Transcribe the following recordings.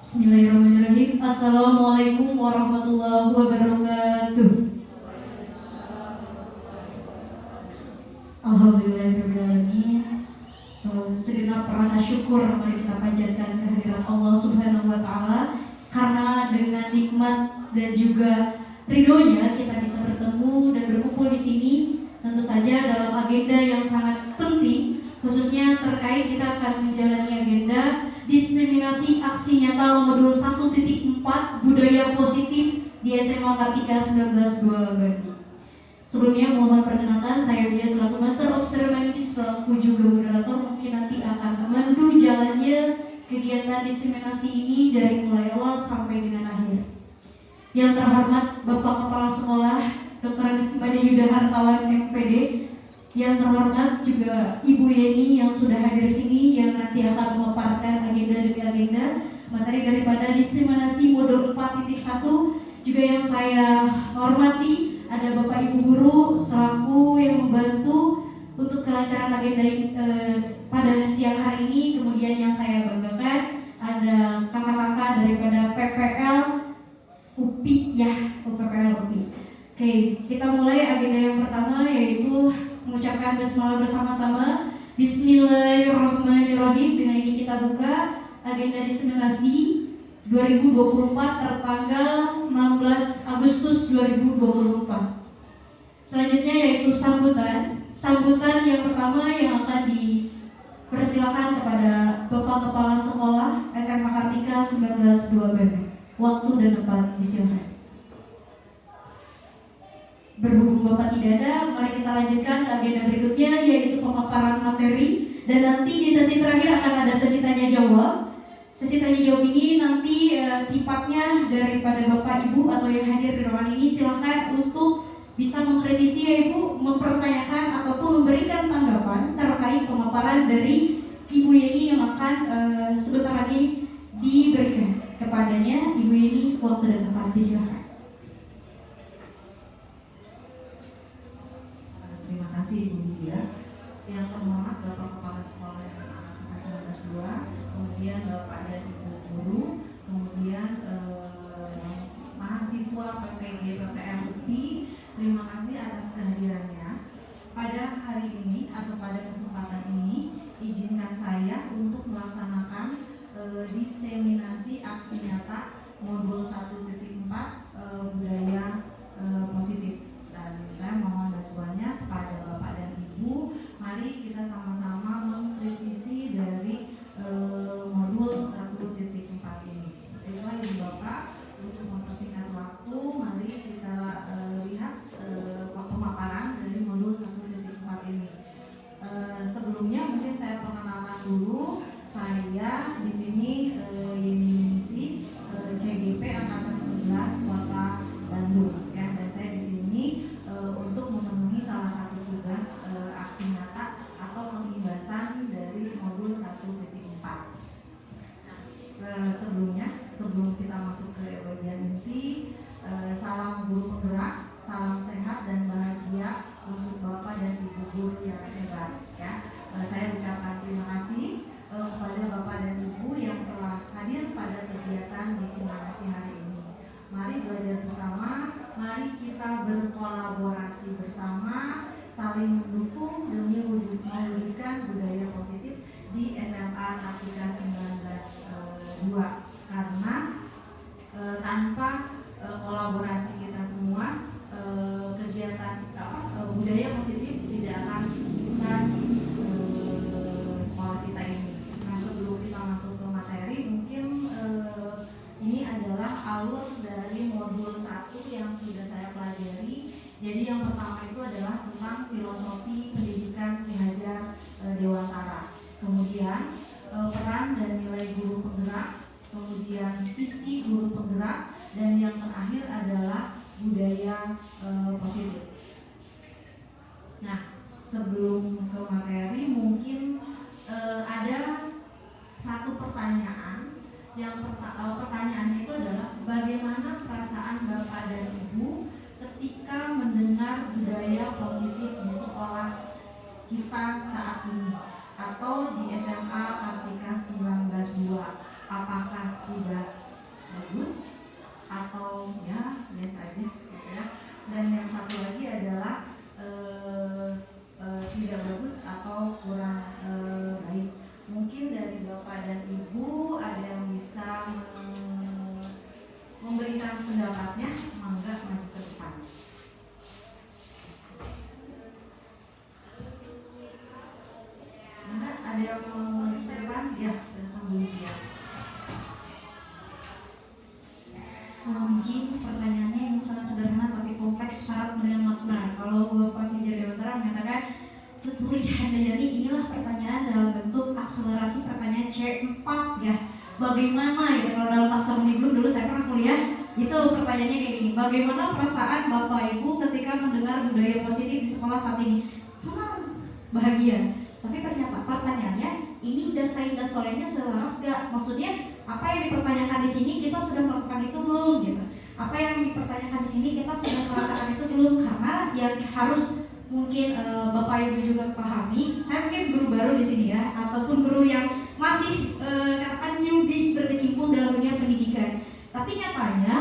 Bismillahirrahmanirrahim. Assalamualaikum warahmatullahi wabarakatuh. Alhamdulillahirrahmanirrahim. Segenap rasa syukur mari kita panjatkan kehadirat Allah Subhanahu wa Ta'ala, karena dengan nikmat dan juga ridhonya kita bisa bertemu dan berkumpul di sini. Tentu saja dalam agenda yang sangat penting, khususnya terkait kita akan menjalani agenda diseminasi aksi nyata modul 1.4 budaya positif di SMA Kartika 19 Bandung. Sebelumnya mohon perkenalkan, saya Bia selaku Master of Ceremony selaku juga moderator mungkin nanti akan memandu jalannya kegiatan diseminasi ini dari mulai awal sampai dengan akhir. Yang terhormat Bapak Kepala Sekolah Dr. Anies Made Yuda Hartawan MPD, yang terhormat juga Ibu Yeni yang sudah hadir di sini yang nanti akan memaparkan agenda demi agenda materi daripada diseminasi modul 4.1. Juga yang saya hormati ada Bapak Ibu Guru selaku yang membantu untuk kelancaran agenda pada siang hari ini. Kemudian yang saya banggakan ada kakak-kakak daripada PPL UPI ya, PPL UPI. Oke, kita mulai agenda yang pertama yaitu mengucapkan basmalah bersama-sama. Bismillahirrahmanirrahim. Dengan ini kita buka agenda diseminasi 2024 tertanggal 16 Agustus 2024. Selanjutnya yaitu sambutan yang pertama yang akan dipersilakan kepada Bapak Kepala Sekolah SMA Kartika 19 Bandung. Waktu dan tempat disilakan. Berhubung Bapak tidak ada, mari kita lanjutkan ke agenda berikutnya yaitu pemaparan materi, dan nanti di sesi terakhir akan ada sesi tanya jawab. Sesi tanya jawab ini nanti sifatnya daripada Bapak Ibu atau yang hadir di ruangan ini silahkan untuk bisa mengkritisi ya Ibu, mempertanyakan ataupun memberikan tanggapan terkait pemaparan dari Ibu Yeni yang akan sebentar lagi diberikan kepadanya. Ibu Yeni, waktu dan tempat disilakan. Terima kasih Ibu Widya. Yang terhormat Bapak Kepala Sekolah SMA Kartika 19 kemudian Bapak dan Ibu Guru, kemudian mahasiswa PPG PPM UPI, terima kasih atas kehadirannya. Pada hari ini atau pada kesempatan ini, izinkan saya untuk melaksanakan diseminasi aksi nyata modul 1.4 budaya positif. Dan saya mohon bantuannya kepada Bapak dan Ibu. Mari kita sama-sama mengkritisi dari modul 1.4 ini. Baiklah Ibu Bapak, untuk mempersingkat waktu, mari kita lihat pemaparan dari modul 1.4 ini. Sebelumnya mungkin saya perkenalkan dulu. Saya di sini Yeni Ningsih, CGP Angkatan 11 Kota Bandung ya, dan saya di sini untuk memenuhi salah satu tugas aksi nyata atau pengimbasan dari modul 1.4. Sebelum kita masuk ke bagian inti, salam guru penggerak, salam sehat dan bahagia untuk Bapak dan Ibu guru yang hebat ya. Saya ucapkan terima kasih kepada Bapak dan Ibu yang telah hadir pada kegiatan diseminasi hari ini. Mari belajar bersama, mari kita berkolaborasi bersama, saling mendukung demi mewujudkan budaya positif di SMA Kartika 19 2. Karena tanpa kolaborasi kita semua, kegiatan budaya positif tidak akan kita sekolah kita ini. Nah, sebelum kita masuk ke materi, mungkin ini adalah alur dari modul 1 yang sudah saya pelajari. Jadi yang pertama itu adalah tentang filosofi pendidikan Ki Hajar Dewantara. Kemudian peran dan nilai guru penggerak, kemudian isi guru penggerak, dan yang terakhir adalah budaya positif. Nah, sebelum ke materi mungkin ada satu pertanyaan. Pertanyaannya itu adalah bagaimana perasaan Bapak dan Ibu ketika mendengar budaya positif di sekolah kita saat ini atau di SMA Kartika 19 2. Apakah sudah izin pertanyaannya yang sangat sederhana tapi kompleks syarat dengan makna. Kalau Bapak Kejar Dewantara mengatakan Tuturi Handayani, inilah pertanyaan dalam bentuk akselerasi pertanyaan C4 ya. Bagaimana gitu, kalau dalam taksonomi belum dulu saya pernah kuliah, itu pertanyaannya kayak gini. Bagaimana perasaan Bapak Ibu ketika mendengar budaya positif di sekolah saat ini? Senang, bahagia. Tapi pertanyaannya, ini dasar-dasarnya selaras gak? Maksudnya apa yang dipertanyakan di sini kita sudah melakukan itu belum gitu? Apa yang dipertanyakan di sini kita sudah merasakan itu belum? Karena yang harus mungkin Bapak Ibu juga pahami, saya mungkin guru baru di sini ya, ataupun guru yang masih katakan newbie berkecimpung dalam dunia pendidikan. Tapi nyatanya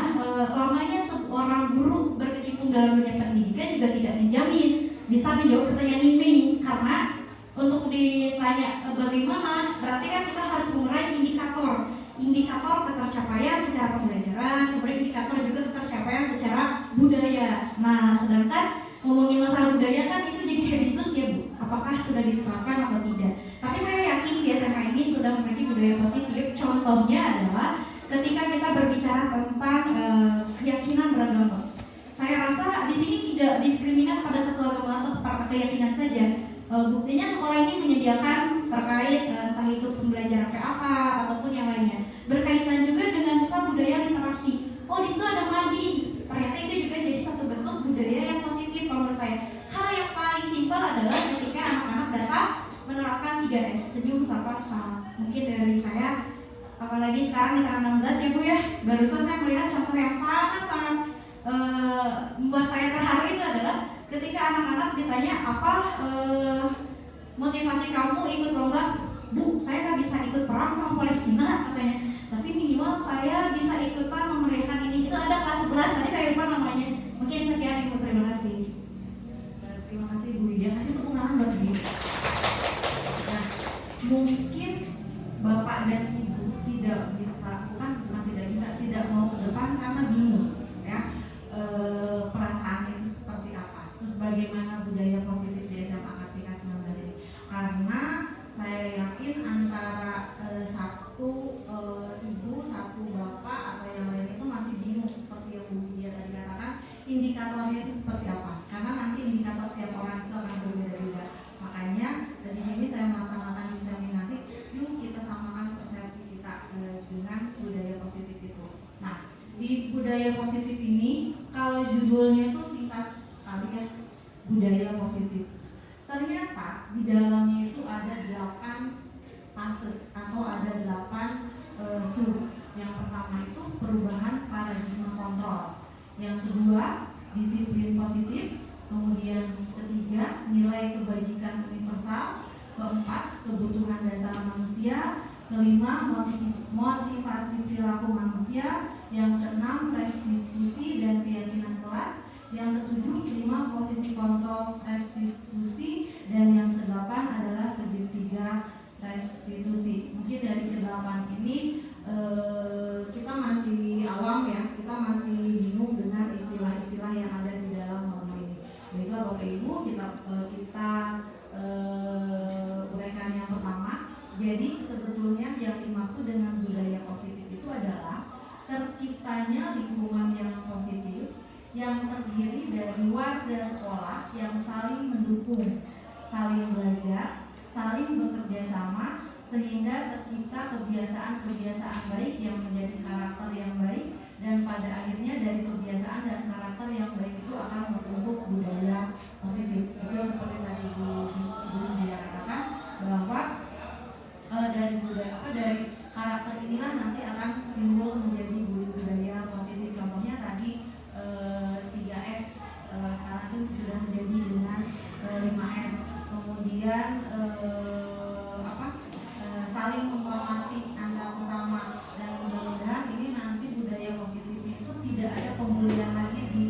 lamanya seorang guru berkecimpung dalam dunia pendidikan juga tidak menjamin bisa menjawab pertanyaan ini, karena untuk ditanya bagaimana, berarti kan kita harus mengurai indikator ketercapaian secara pembelajaran, kemudian indikator juga ketercapaian secara budaya. Nah, sedangkan ngomongin masalah budaya kan itu jadi habitus ya Bu, apakah sudah diterapkan atau tidak. Tapi saya yakin di SMA ini sudah memiliki budaya positif. Contohnya adalah ketika kita berbicara tentang keyakinan beragama. Saya rasa di sini tidak diskriminat pada satu agama atau pada keyakinan saja. Buktinya sekolah ini menyediakan terkait entah itu pembelajaran PAK ataupun yang lainnya. Berkaitan juga dengan misal budaya literasi. Oh, di situ ada mading. Ternyata itu juga jadi satu bentuk budaya yang positif kalau menurut saya. Hal yang paling simpel adalah ketika anak-anak datang menerapkan 3S, senyum, sapa, salam. Mungkin dari saya, apalagi sekarang di tanggal 16 ya Bu ya, barusan saya melihat contoh yang sangat-sangat membuat saya terharu. Itu adalah ketika anak-anak ditanya apa motivasi kamu ikut lomba. Bu, saya nggak bisa ikut perang sama Palestina katanya, tapi minimal saya bisa ikutan memeriahkan ini. Itu ada kelas 11, tadi saya lupa namanya. Mungkin sekian Ibu, terima kasih. Terima kasih Bu Lydia, kasih tepuk tangan buat Bu. Nah, mungkin Bapak dan Ibu tidak bisa, bukan tidak mau ke depan karena bingung ya, perasaan itu seperti apa. Terus bagaimana budaya positif di SMA Kartika 19 ini? Karena saya yakin antara satu ibu, satu bapak atau yang lain itu masih bingung seperti yang Bu Lydia tadi katakan, indikatornya itu seperti apa? Karena nanti indikator tiap orang itu akan berbeda-beda. Makanya di sini saya melaksanakan diseminasi, yuk kita samakan persepsi kita dengan budaya positif itu. Nah, di budaya positif ini kalau judulnya itu singkat sekali ya, budaya positif. Ternyata di dalamnya itu ada 8 fase atau ada 8 sub. Yang pertama itu perubahan paradigma kontrol. Yang kedua, disiplin positif. Kemudian ketiga, nilai kebajikan universal. Keempat, kebutuhan dasar manusia. Kelima, motivasi perilaku manusia. Yang keenam, restitusi dan keyakinan kelas. Yang ketujuh, 5 posisi kontrol restitusi. Dan yang kedelapan adalah segitiga restitusi. Mungkin dari kedelapan ini kita masih awam ya, kita masih bingung dengan istilah-istilah yang ada di dalam norma ini. Baiklah Bapak Ibu, kita uraikan yang pertama. Jadi sebetulnya yang dimaksud dengan budaya positif itu adalah terciptanya lingkungan yang positif yang terdiri dari warga sekolah yang saling mendukung, saling belajar, saling bekerja sama, sehingga tercipta kebiasaan-kebiasaan baik yang menjadi karakter yang baik, dan pada akhirnya dari kebiasaan dan karakter yang baik itu akan membentuk budaya positif. Betul seperti tadi Bu Lydia katakan bahwa dari karakter inilah nanti akan timbul menjadi budaya positif. Contohnya tadi 3S, sekarang itu sudah menjadi dengan 5S. Kemudian saling menghormati antar sesama, dan mudah-mudahan ini nanti budaya positifnya itu tidak ada pembulian lagi di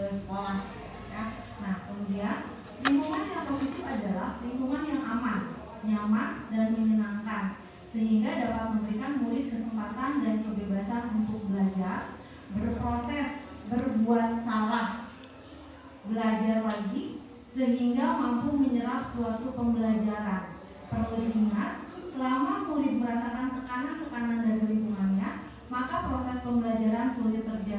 sekolah ya. Nah, kemudian lingkungan yang positif adalah lingkungan yang aman, nyaman, dan menyenangkan, sehingga dapat memberikan murid kesempatan dan kebebasan untuk belajar, berproses, berbuat salah, belajar lagi, sehingga mampu menyerap suatu pembelajaran. Perlu diingat, selama murid merasakan tekanan-tekanan dari lingkungannya, maka proses pembelajaran sulit terjadi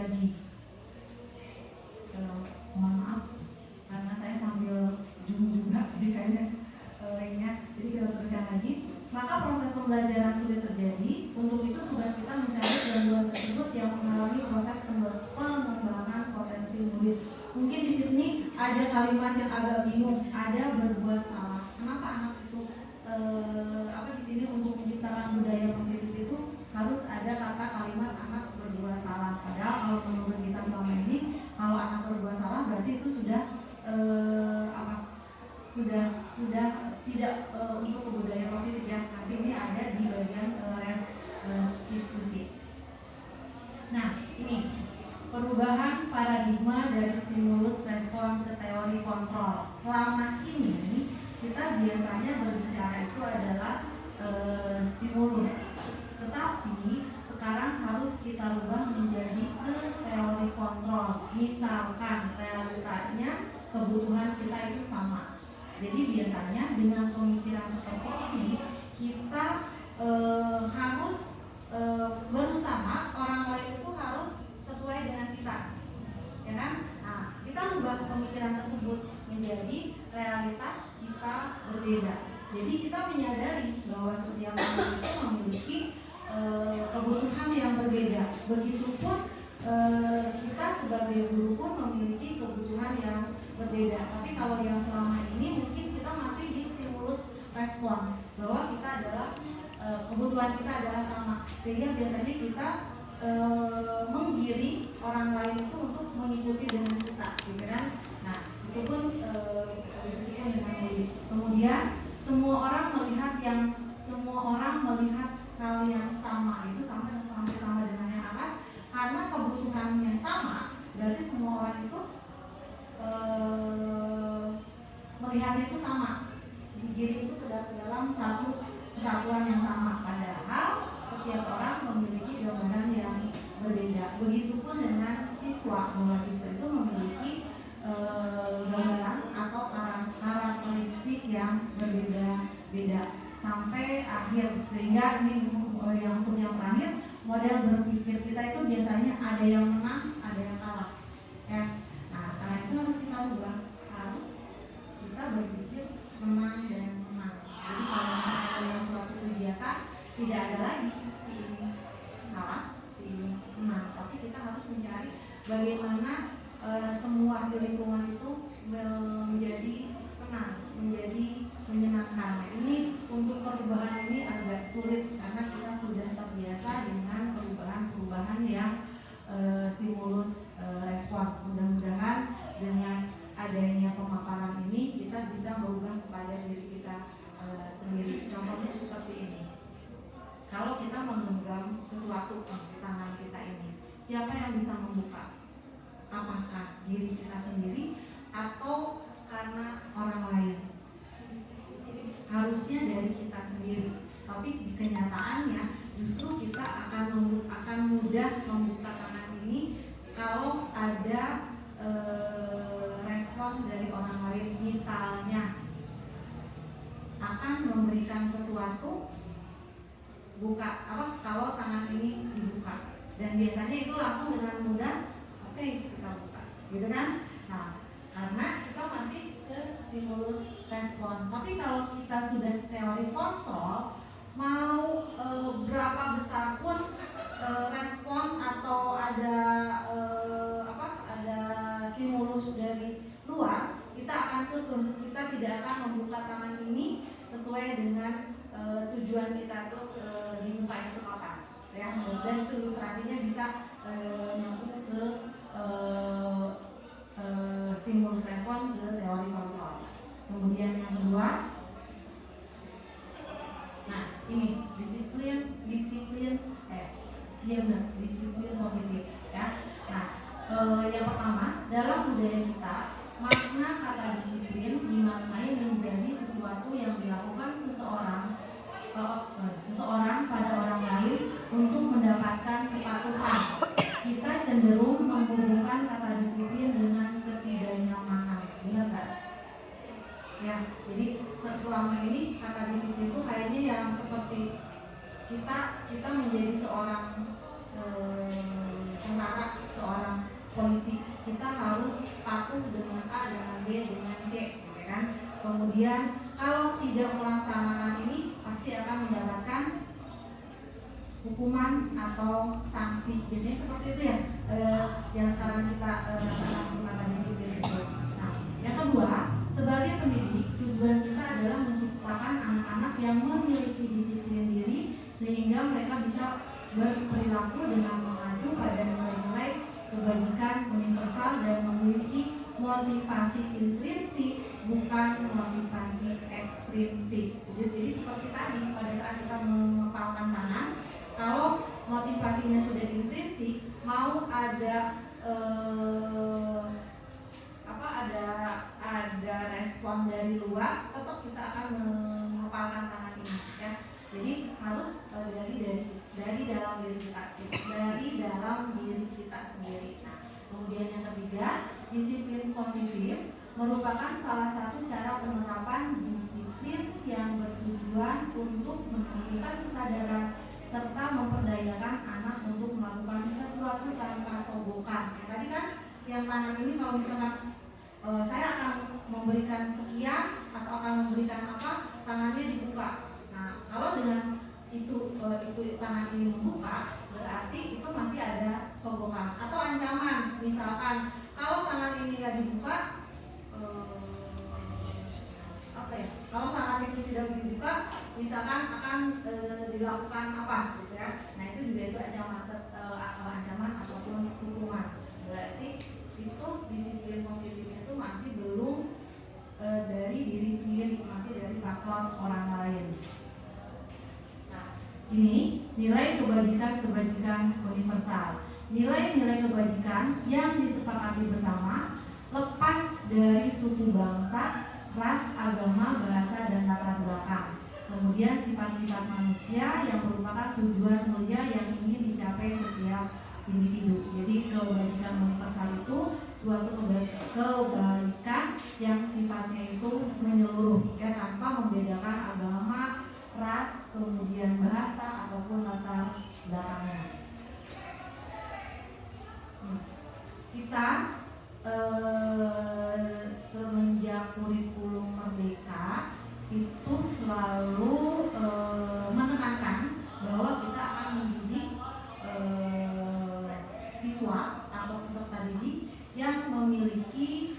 yang mengalami proses pengembangan potensi murid. Mungkin di sini ada kalimat yang agak bingung, ada berbuat salah. Kenapa anak itu di sini untuk menciptakan budaya positif itu harus ada kata kalimat anak berbuat salah. Padahal kalau menurut kita selama ini, kalau anak berbuat salah berarti itu sudah sudah tidak untuk budaya positif ya. Nanti ini ada di bagian diskusi. Nah, ini perubahan paradigma dari stimulus respon ke teori kontrol. Selama ini kita biasanya berbicara itu adalah stimulus, tetapi sekarang harus kita ubah menjadi ke teori kontrol. Misalkan realitanya kebutuhan kita itu sama. Jadi biasanya dengan pemikiran seperti ini kita harus berusaha orang lain itu harus sesuai dengan kita, ya kan? Nah, kita ubah pemikiran tersebut menjadi realitas kita berbeda. Jadi kita menyadari bahwa setiap orang itu memiliki kebutuhan yang berbeda. Begitupun kita sebagai guru pun memiliki kebutuhan yang berbeda. Tapi kalau yang selama ini mungkin kita masih di stimulus respon, bahwa kita adalah kebutuhan kita adalah sama, sehingga biasanya kita menggiring orang lain itu untuk mengikuti dengan kita, gitu kan? Nah, itu pun dengan murid. Kemudian semua orang melihat hal yang sama, itu hampir sama dengan yang atas, karena kebutuhannya sama, berarti semua orang itu melihatnya itu sama, digiring itu ke dalam satu kesatuan yang sama. Padahal setiap orang memiliki gambaran yang berbeda. Begitupun dengan siswa, bahwa siswa itu memiliki gambaran atau karakteristik yang berbeda-beda sampai akhir. Sehingga ini yang untuk yang terakhir, model berpikir kita itu biasanya ada yang menang, ada yang kalah, ya. Nah, sekarang itu harus kita ubah, harus kita berpikir menang dan menang. Jadi kalau misalnya dalam suatu kegiatan tidak ada lagi si ini salah, si ini menang, tapi kita harus mencari bagaimana semua di lingkungan itu menjadi tenang, menjadi menyenangkan. Nah, ini untuk perubahan ini agak sulit karena kita sudah terbiasa dengan perubahan-perubahan yang stimulus respon. Mudah-mudahan dengan adanya pemaparan ini kita bisa berubah kepada diri kita sendiri. Contohnya seperti ini. Kalau kita menggenggam sesuatu di tangan kita ini, siapa yang bisa membuka? Apakah diri kita sendiri atau karena orang lain? Harusnya dari kita sendiri. Tapi di kenyataannya justru kita akan mudah membuka tangan ini kalau ada respon dari orang lain. Misalnya akan memberikan sesuatu, kalau tangan ini dibuka, dan biasanya itu langsung dengan mudah oke, kita buka, gitu kan? Nah, karena kita masih ke stimulus respon. Tapi kalau kita sudah teori kontrol, mau berapa besar pun respon atau ada stimulus dari luar, kita akan kita tidak akan membuka tangan ini sesuai dengan tujuan kita tuh dibuka itu kapan, ya. Dan itu ilustrasinya bisa nyambung ke stimulus respon ke teori kontrol. Kemudian yang kedua, nah ini disiplin positif, ya. Nah, yang pertama, dalam budaya kita, makna kata disiplin dimaknai menjadi sesuatu yang dilakukan seseorang pada orang lain untuk mendapatkan kepatuhan. Kita cenderung menghubungkan kata disiplin dengan ketidaknyamanan, benar nggak? Ya, jadi selama ini kata disiplin itu kayaknya yang seperti kita menjadi seorang tentara, seorang polisi, kita harus patuh dengan A, dengan B, dengan C, gitu kan? Kemudian kalau tidak melaksanakan ini pasti akan mendapatkan hukuman atau sanksi. Biasanya seperti itu ya, yang sekarang kita laksanakan di mata disiplin itu. Nah, yang kedua, sebagai pendidik tujuan kita adalah menciptakan anak-anak yang memiliki disiplin diri sehingga mereka bisa berperilaku dengan mengacu pada nilai-nilai kebajikan universal dan memiliki motivasi intrinsik bukan motivasi ekstrinsik. Jadi seperti tadi pada saat kita mengepalkan tangan, kalau motivasinya sudah intrinsik, mau ada ada respon dari luar, tetap kita akan mengepalkan tangan ini ya. Jadi harus dari dalam diri kita sendiri. Nah, kemudian yang ketiga, disiplin positif merupakan salah satu cara penerapan disiplin yang bertujuan untuk menumbuhkan kesadaran serta memperdayakan anak untuk melakukan sesuatu tanpa sogokan. Tadi kan yang tangan ini kalau misalkan saya akan memberikan sekian atau akan memberikan apa, tangannya dibuka. Nah, kalau dengan itu tangan ini membuka, berarti itu masih ada sogokan atau ancaman. Misalkan kalau tangan ini nggak dibuka, kalau tangan ini tidak dibuka, misalkan akan dilakukan apa, gitu ya. Nah, itu juga itu ancaman ataupun hukuman. Berarti itu disiplin positifnya itu masih belum dari diri sendiri, masih dari faktor orang lain. Nah, ini nilai kebajikan universal. Nilai-nilai kebajikan yang disepakati bersama lepas dari suku bangsa, ras, agama, bahasa, dan latar belakang. Kemudian sifat-sifat manusia yang merupakan tujuan mulia yang ingin dicapai setiap individu. Jadi kebajikan universal itu suatu kebaikan yang sifatnya itu menyeluruh ya, tanpa membedakan agama, ras, kemudian bahasa ataupun latar belakangnya. Kita semenjak kurikulum merdeka itu selalu menekankan bahwa kita akan mendidik siswa atau peserta didik yang memiliki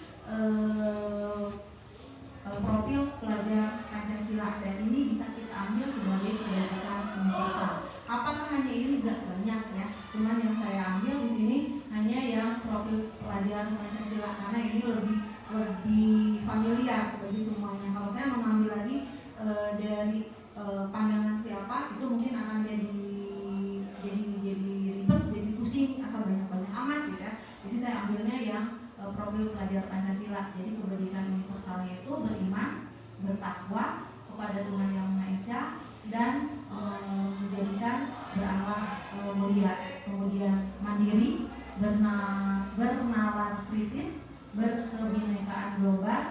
profil pelajar Pancasila, dan ini bisa kita ambil sebagai kebajikan universal. Apakah hanya ini? Enggak, banyak ya. Cuman yang saya ambil di sini hanya yang profil pelajar Pancasila karena ini lebih familiar bagi semuanya. Kalau saya mengambil lagi dari pandangan siapa, itu mungkin akan jadi ribet, jadi pusing, asal banyak amat gitu ya. Jadi saya ambilnya yang profil pelajar Pancasila. Jadi kebajikan universalnya itu beriman, bertakwa kepada Tuhan Yang Maha Esa, dan menjadikan berakhlak mulia. Kemudian mandiri, bernalar kritis, berkebinekaan global,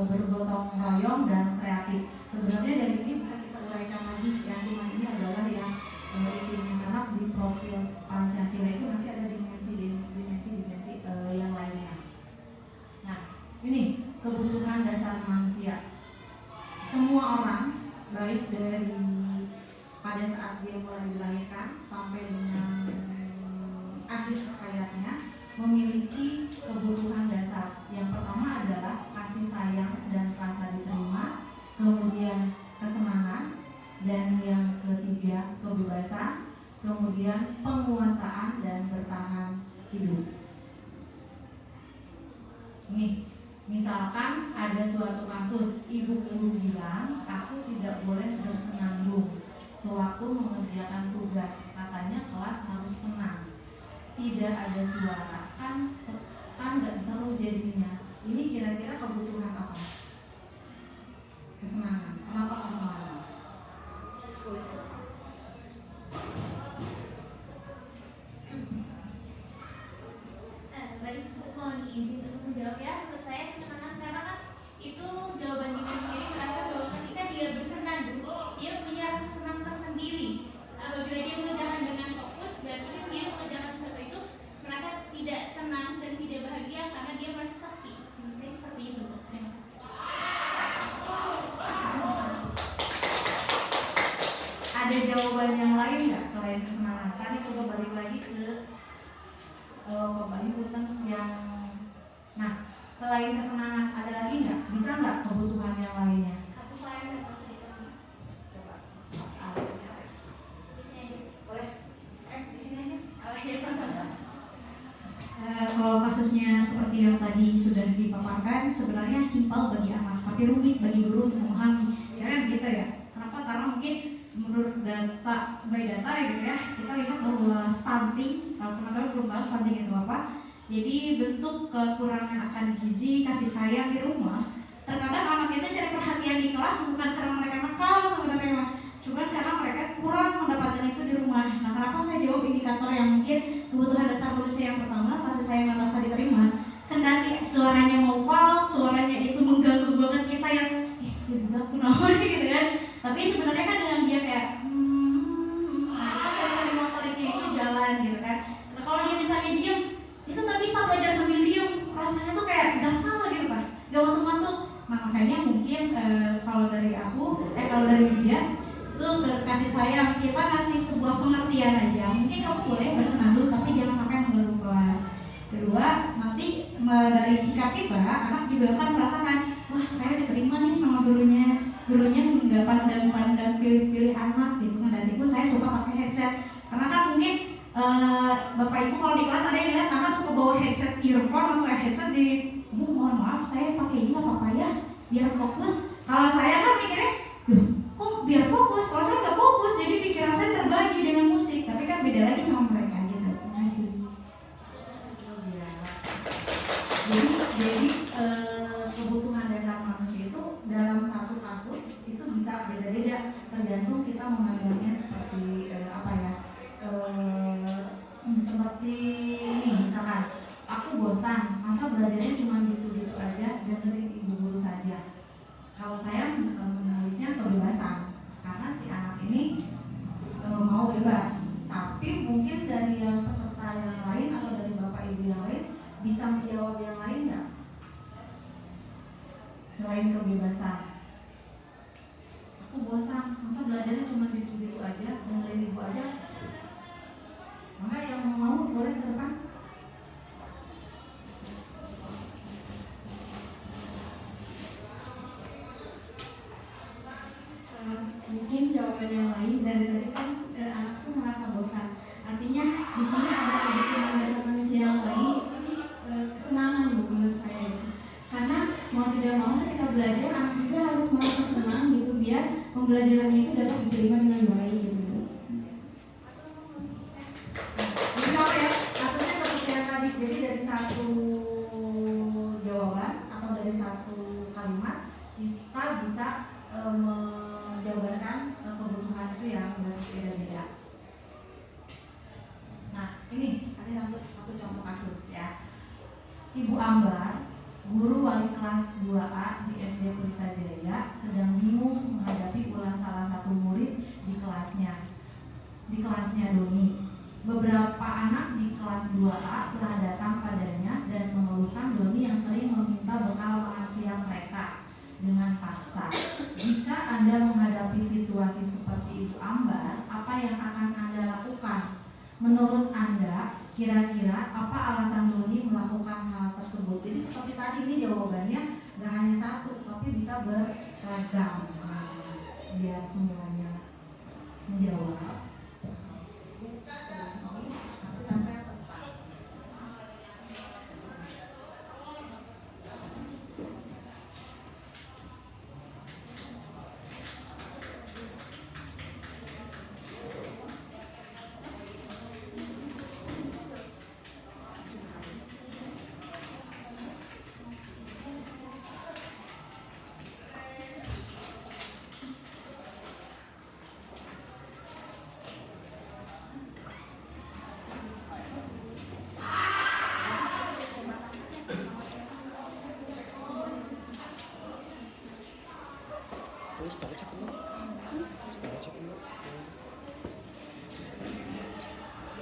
bergotong royong, dan kreatif. Sebenarnya dari ini bisa kita uraikan lagi ya, cuma ini adalah yang intinya, karena di profil Pancasila itu nanti ada dimensi yang lainnya. Nah, ini kebutuhan dasar manusia. Semua orang, baik dari pada saat dia mulai dilahirkan sampai dengan akhir hayatnya, memiliki kebutuhan dasar. Yang pertama adalah kasih sayang dan rasa diterima, kemudian kesenangan, dan yang ketiga kebebasan, kemudian penguasaan dan bertahan hidup. Nih, misalkan ada suatu kasus, ibu guru bilang aku tidak boleh bersenandung sewaktu mengerjakan tugas, katanya kelas harus tenang, tidak ada suara, kan nggak seru jadinya. Ini kira-kira kebutuhan apa? Kesenangan. Kenapa kesenangan? Baik, mohon izin untuk menjawab ya. Menurut saya kesenangan karena kan itu jawaban diri sendiri merasa bahwa ketika dia bersenandung, dia punya rasa senang tersendiri. Apabila dia mengerjakan dengan fokus, berarti kan dia mengerjakan sesuatu itu merasa tidak senang dan tidak bahagia karena dia merasa sepi. Menurut saya seperti itu. Terima coba balik lagi ke Bapak Ibu yang, nah selain kesenangan ada lagi nggak? Bisa nggak kebutuhan yang lainnya? Kasih sayang dan rasa diterima. Coba. Di sini aja. Boleh? Di sini aja. Kalau kasusnya seperti yang tadi sudah dipaparkan, sebenarnya simpel bagi anak, tapi rumit bagi guru untuk memahami. Jangan gitu ya. Kenapa? Karena mungkin menurut data gitu ya, kita lihat bahwa stunting, kalau teman-teman belum tahu stunting itu apa, jadi bentuk kekurangan akan gizi, kasih sayang di rumah. Terkadang anak itu cari perhatian di kelas bukan karena mereka nakal sebenarnya, cuman karena mereka kurang mendapatkan itu di rumah. Nah, kenapa saya jawab indikator yang mungkin kebutuhan dasar manusia yang pertama, kasih sayang dan rasa diterima. Kendati suaranya mau fals, suaranya itu mengganggu banget kita yang ya budak kunaon gitu kan. Tapi sebenarnya kan dengan dia kayak kita sensori motoriknya itu jalan gitu kan. Nah, kalau dia misalnya diem, itu nggak bisa belajar sambil diem, rasanya tuh kayak gatal gitu kan, nggak masuk. Nah, makanya mungkin kalau dari dia itu kasih sayang, kita kasih sebuah pengertian aja. Mungkin kamu boleh bersenandung tapi jangan sampai mengganggu kelas. Kedua, nanti dari sikap kita, anak juga akan merasakan, wah saya diterima nih sama gurunya nggak pandang pilih-pilih anak gitu. Nah, nanti pun saya suka pakai headset, karena kan mungkin bapak ibu kalau di kelas ada yang lihat anak suka bawa headset earphone atau headset di, mohon maaf saya pakai ini nggak apa-apa ya biar fokus. Kalau saya kan mikirnya, kok biar fokus, kalau saya nggak fokus jadi pikiran saya terbagi dengan musik, tapi kan beda lagi sama mereka gitu. Terima kasih. Jadi kebutuhan dasar manusia itu dalam satu kasus itu bisa beda-beda tergantung kita memandangnya seperti seperti ini. Misalkan aku bosan, masa belajarnya cuma gitu-gitu aja, dengerin ibu guru saja. Kalau saya menulisnya kebebasan, karena si anak ini mau bebas, tapi mungkin dari yang peserta yang lain atau dari bapak ibu yang lain bisa menjawab yang lain nggak? Selain kebebasan, aku bosan, masa belajarnya cuma gitu-gitu aja, dengerin ibu aja. Maka yang mau boleh ke depan. Mungkin jawaban yang lain dari tadi kan anak tuh merasa bosan. Artinya di sini ada kebutuhan dasar manusia yang lain, itu kesenangan bu menurut saya gitu. Karena mau tidak mau ketika belajar anak juga harus merasa senang gitu biar pembelajarannya itu dapat diterima dengan baik gitu. Jadi apa ya? Kasusnya seperti yang tadi. Jadi dari satu jawaban atau dari satu kalimat kita bisa menjabarkan kebutuhan itu yang berbeda-beda. Nah, ini ada satu contoh kasus ya. Ibu Ambar, guru wali kelas 2A di SD Pelita Jaya, sedang bingung menghadapi ulah salah satu murid di kelasnya Doni. Beberapa anak di kelas 2A telah datang padanya dan mengeluhkan Doni yang sering meminta bekal makan siang mereka dengan paksa. Jika Anda menghadapi situasi seperti Ibu Ambar, apa yang akan Anda lakukan? Menurut Anda, kira-kira apa alasan Doni melakukan hal tersebut? Jadi seperti tadi ini jawabannya nggak hanya satu, tapi bisa beragam. Biar semuanya menjawab.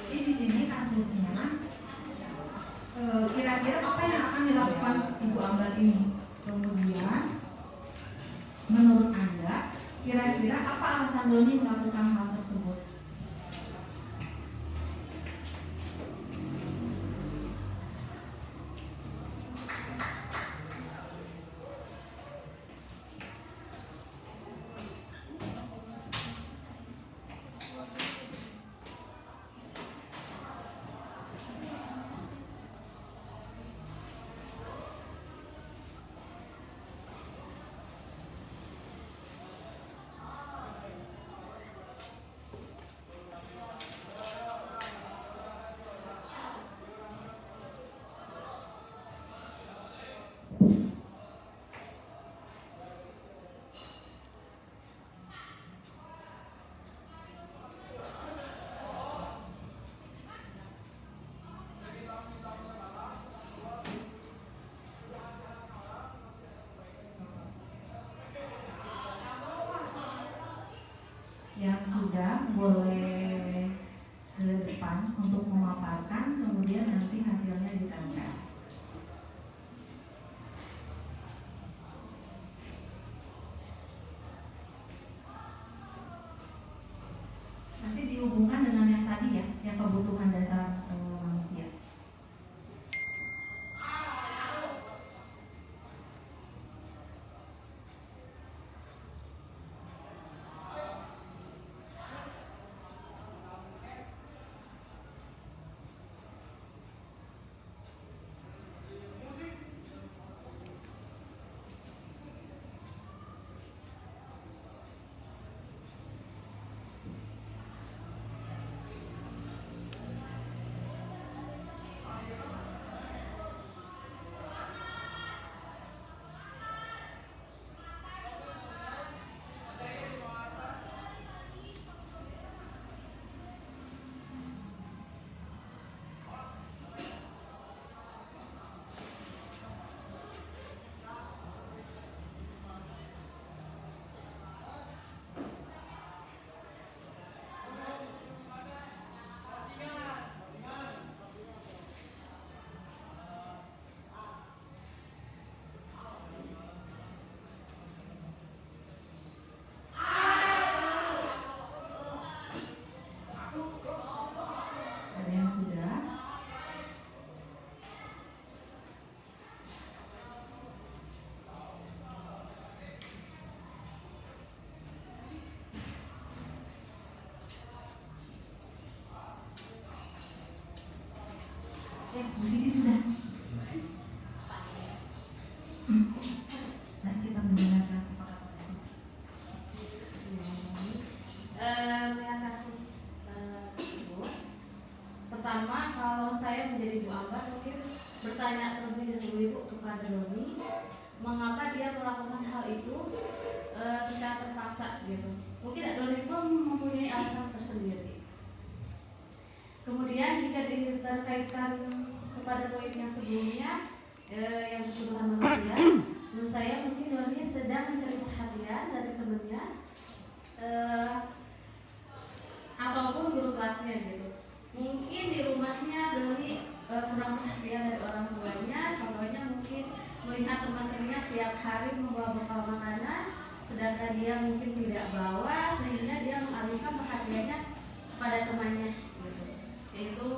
Jadi di sini kasusnya kira-kira apa yang akan dilakukan Ibu Ambar ini? Kemudian menurut Anda kira-kira apa alasan Doni melakukan hal tersebut? boleh ke depan untuk memaparkan, kemudian nanti hasilnya ditempel. Nanti dihubungkan dengan yang tadi ya, yang kebutuhan dasar manusia. Ada yang sudah? Bu Siti sudah. Nanti kita mendengarkan apa kata Bu Siti. Melihat kasus tersebut, pertama kalau saya menjadi Bu Ambar mungkin bertanya terlebih dahulu Ibu kepada Doni, mengapa dia melakukan hal itu secara terpaksa gitu. Mungkin Doni pun mempunyai alasan tersendiri. Kemudian jika diterkaitkan kepada poin yang sebelumnya yang kebutuhan manusia, menurut saya mungkin Doni sedang mencari perhatian dari temannya ataupun guru kelasnya gitu. Mungkin di rumahnya Doni kurang perhatian dari orang tuanya. Contohnya mungkin melihat teman-temannya setiap hari membawa bekal makanan, sedangkan dia mungkin tidak bawa, sehingga dia mengalihkan perhatiannya pada temannya gitu. Yaitu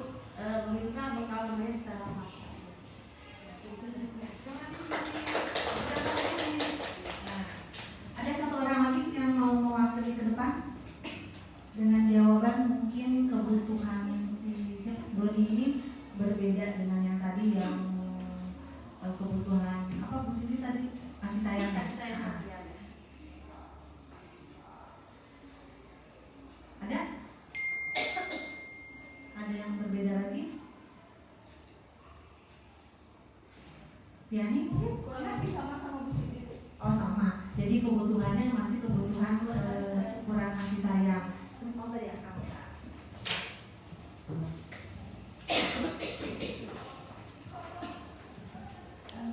meminta bekal temannya secara maksa. Nah, ada satu orang lagi yang mau mewakili ke depan dengan jawaban mungkin kebutuhan si Doni ini berbeda dengan yang tadi yang kebutuhan apa Bu Siti tadi, kasih sayang kan? Nah, ada yang berbeda lagi? Yani mungkin? Kurang lebih sama-sama Bu Siti. Oh sama, jadi kebutuhannya masih kebutuhan kurang kasih sayang. Semua ya kamu.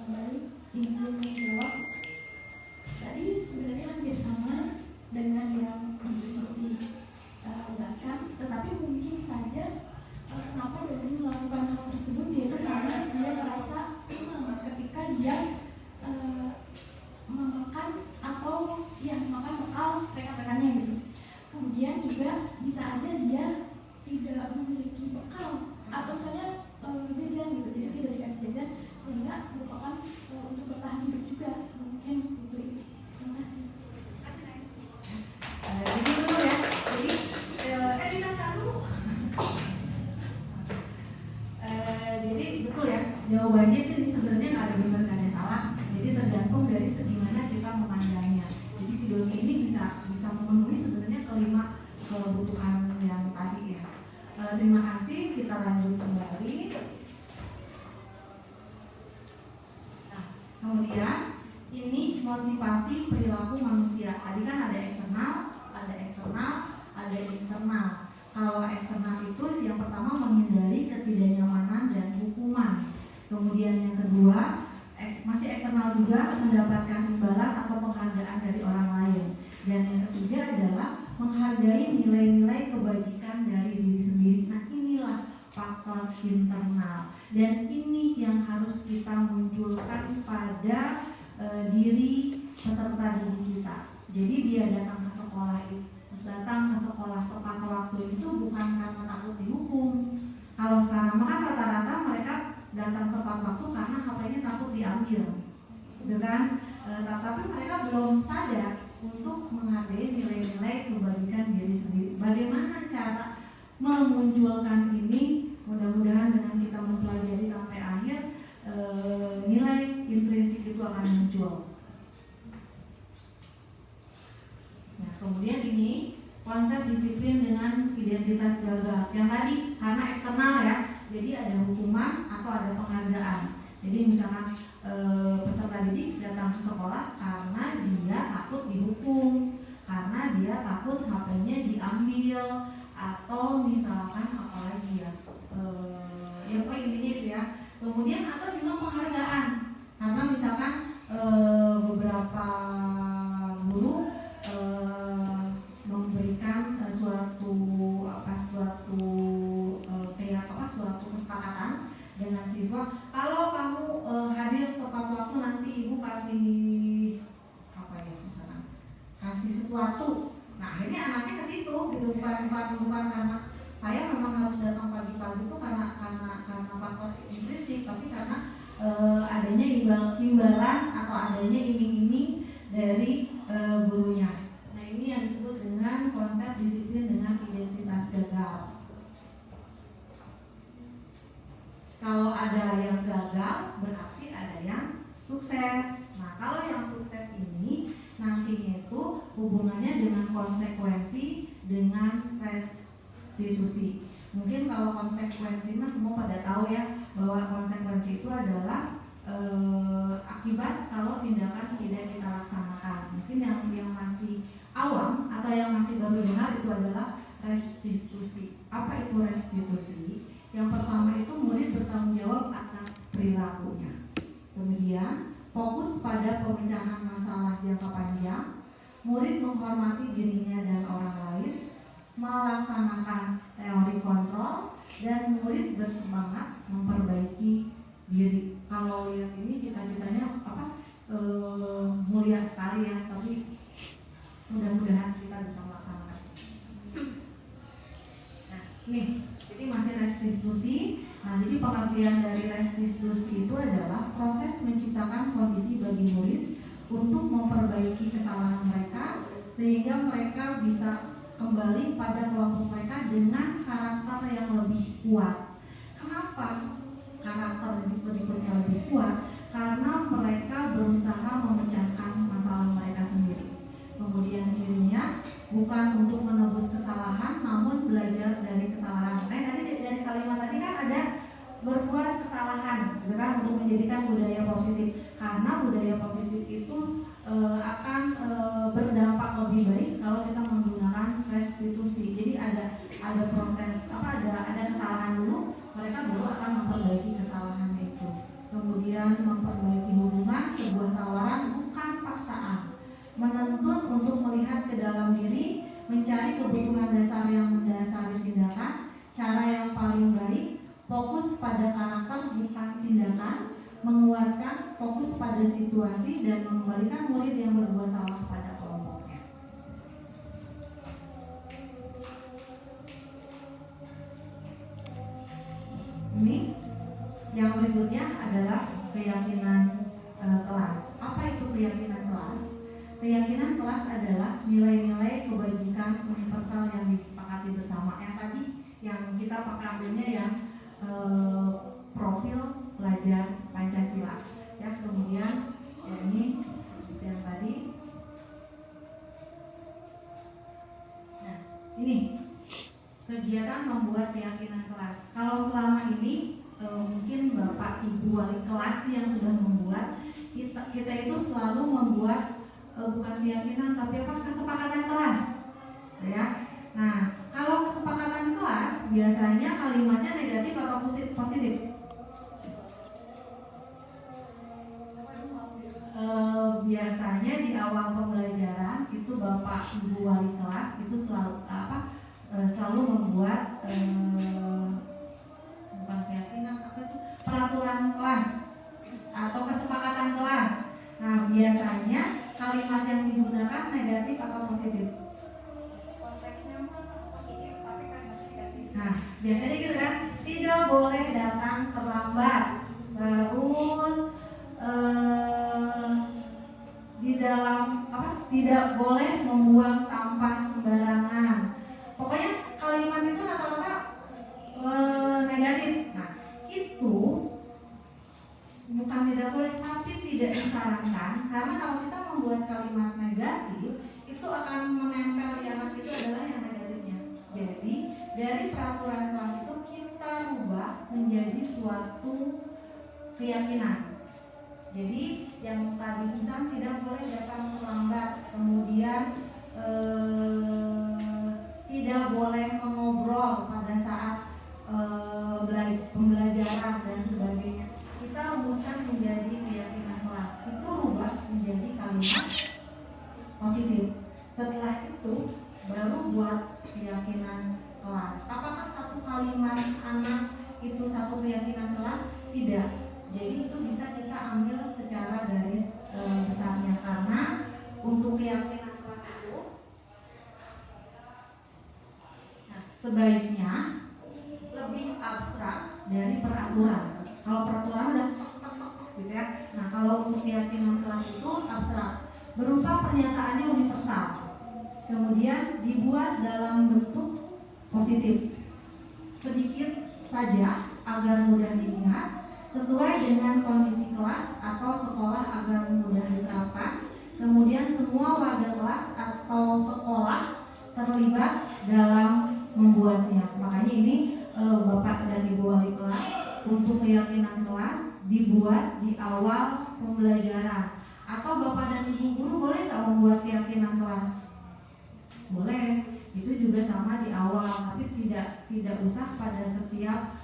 Baik, izin menjawab. Tadi sebenarnya hampir sama dengan yang Ibu Siti jelaskan, tetapi mungkin saja kenapa Doni melakukan hal tersebut, yaitu karena dia merasa senang ketika dia memakan atau makan bekal rekan-rekannya gitu. Kemudian juga bisa aja dia tidak memiliki bekal atau misalnya jajan gitu, jadi tidak dikasih jajan sehingga merupakan untuk bertahan hidup juga, mungkin untuk itu. Terima kasih. Jadi betul ya, jadi ditahan dulu. Jadi betul ya, jawabannya itu sebenarnya nggak ada benar nggak ada salah. Jadi tergantung dari segimana kita memandangnya. Jadi si Doni ini bisa memenuhi sebenarnya kelima kebutuhan yang tadi ya. Terima kasih, kita lanjut kembali. Nah, kemudian ini motivasi perilaku manusia. Tadi kan ada eksternal, ada internal. Kalau eksternal itu yang pertama menghindari ketidaknyamanan dan hukuman. Kemudian yang kedua masih eksternal juga mendapatkan imbalan atau penghargaan dari orang lain. Dan yang ketiga adalah menghargai nilai-nilai internal. Dan ini yang harus kita munculkan pada diri peserta didik kita. Jadi dia datang ke sekolah tepat waktu itu bukan karena takut dihukum. Kalau sekarang kan rata-rata mereka datang tepat waktu karena HP-nya takut diambil, gitu kan? Tetapi mereka belum sadar untuk menghargai nilai-nilai kebajikan diri sendiri. Bagaimana cara memunculkan ini? Mudah-mudahan dengan kita mempelajari sampai akhir, nilai intrinsik itu akan muncul. Nah, kemudian ini konsep disiplin dengan identitas gagal. Yang tadi karena eksternal ya, jadi ada hukuman atau ada penghargaan. Jadi misalkan peserta didik datang ke sekolah karena dia takut dihukum, karena dia takut HP-nya diambil, atau misalkan apalagi ya, yang paling intinya itu ya. Kemudian atau juga penghargaan, karena misalkan beberapa guru memberikan suatu kesepakatan dengan siswa, kalau kamu hadir tepat waktu nanti ibu kasih misalkan kasih sesuatu. Nah akhirnya anaknya ke situ gitu, bukan karena saya memang harus datang pagi-pagi itu karena faktor intrinsik, tapi karena adanya imbalan atau adanya iming-iming dari gurunya. Nah ini yang disebut dengan konsep disiplin dengan identitas gagal. Kalau ada yang gagal berarti ada yang sukses. Nah kalau yang sukses ini nantinya itu hubungannya dengan konsekuensi dengan restitusi. Mungkin kalau konsekuensi semua pada tahu ya, bahwa konsekuensi itu adalah akibat kalau tindakan tidak kita laksanakan. Mungkin yang masih awam atau yang masih baru dengar itu adalah restitusi. Apa itu restitusi? Yang pertama itu murid bertanggung jawab atas perilakunya. Kemudian fokus pada pemecahan masalah jangka panjang. Murid menghormati dirinya dan orang lain, melaksanakan teori kontrol, dan murid bersemangat memperbaiki diri. Kalau lihat ini cita-citanya mulia sekali ya, tapi mudah-mudahan kita bisa melaksanakan. Nah, nih, jadi masih restitusi. Nah, jadi pengertian dari restitusi itu adalah proses menciptakan kondisi bagi murid untuk memperbaiki kesalahan mereka sehingga mereka bisa kembali pada kelompok mereka dengan karakter yang lebih kuat. Kenapa karakter berikutnya lebih kuat? Karena mereka berusaha memecahkan masalah mereka sendiri. Kemudian cirinya bukan untuk menebus kesalahan, namun belajar dari kesalahan. Tadi dari kalimat tadi kan ada berbuat kesalahan, gitu kan, untuk menjadikan budaya positif. Karena budaya positif itu akan berdampak lebih baik kalau kita menggunakan restitusi. Jadi ada proses ada kesalahan dulu, mereka baru akan memperbaiki kesalahan itu. Kemudian memperbaiki hubungan, sebuah tawaran bukan paksaan. Menuntut untuk melihat ke dalam diri, mencari kebutuhan dasar yang mendasari tindakan, cara yang paling baik, fokus pada karakter bukan tindakan, menguatkan, fokus pada situasi, dan mengembalikan murid yang berbuat salah pada kelompoknya. Ini yang berikutnya adalah keyakinan kelas. Apa itu keyakinan kelas? Keyakinan kelas adalah nilai-nilai kebajikan universal yang disepakati bersama. Yang tadi yang kita pakai ambilnya yang profil pelajar Pancasila. Ya, kemudian ya ini yang tadi. Nah, ini kegiatan membuat keyakinan kelas. Kalau selama ini mungkin Bapak Ibu wali kelas yang sudah membuat, kita itu selalu membuat bukan keyakinan tapi kesepakatan kelas, ya. Nah, kalau kesepakatan kelas biasanya kalimatnya negatif atau positif? Biasanya di awal pembelajaran itu Bapak Ibu wali kelas itu selalu membuat bukan peraturan kelas atau kesepakatan kelas. Nah, biasanya kalimat yang digunakan negatif atau positif? Konteksnya mah positif tapi kan negatif. Nah, biasanya gitu kan, tidak boleh datang terlambat. Terus di dalam tidak boleh membuang sampah sembarangan. Pokoknya kalimat itu rata-rata negatif. Nah, itu bukan tidak boleh tapi tidak disarankan, karena kalau kita membuat kalimat negatif itu akan menempel di anak itu adalah yang negatifnya. Jadi dari peraturan kelas itu kita rubah menjadi suatu keyakinan. Jadi yang tadi misalnya tidak boleh datang terlambat, kemudian tidak boleh mengobrol pada saat pembelajaran dan sebagainya. Kita rumuskan menjadi keyakinan kelas. Itu rubah menjadi kalimat positif. Setelah itu baru buat keyakinan kelas. Apakah satu kalimat anak itu satu keyakinan kelas? Tidak. Jadi itu bisa kita ambil secara garis besarnya, karena untuk keyakinan kelas itu sebaiknya lebih abstrak dari peraturan. Kalau peraturan udah gitu ya. Nah, kalau untuk keyakinan kelas itu abstrak, berupa pernyataannya universal, kemudian dibuat dalam bentuk positif, sedikit saja agar mudah diingat, sesuai dengan kondisi kelas atau sekolah agar mudah diterapkan. Kemudian semua warga kelas atau sekolah terlibat dalam membuatnya. Makanya ini Bapak dan Ibu wali kelas, untuk keyakinan kelas dibuat di awal pembelajaran. Atau Bapak dan Ibu guru boleh nggak membuat keyakinan kelas? Boleh. Itu juga sama di awal, tapi tidak usah pada setiap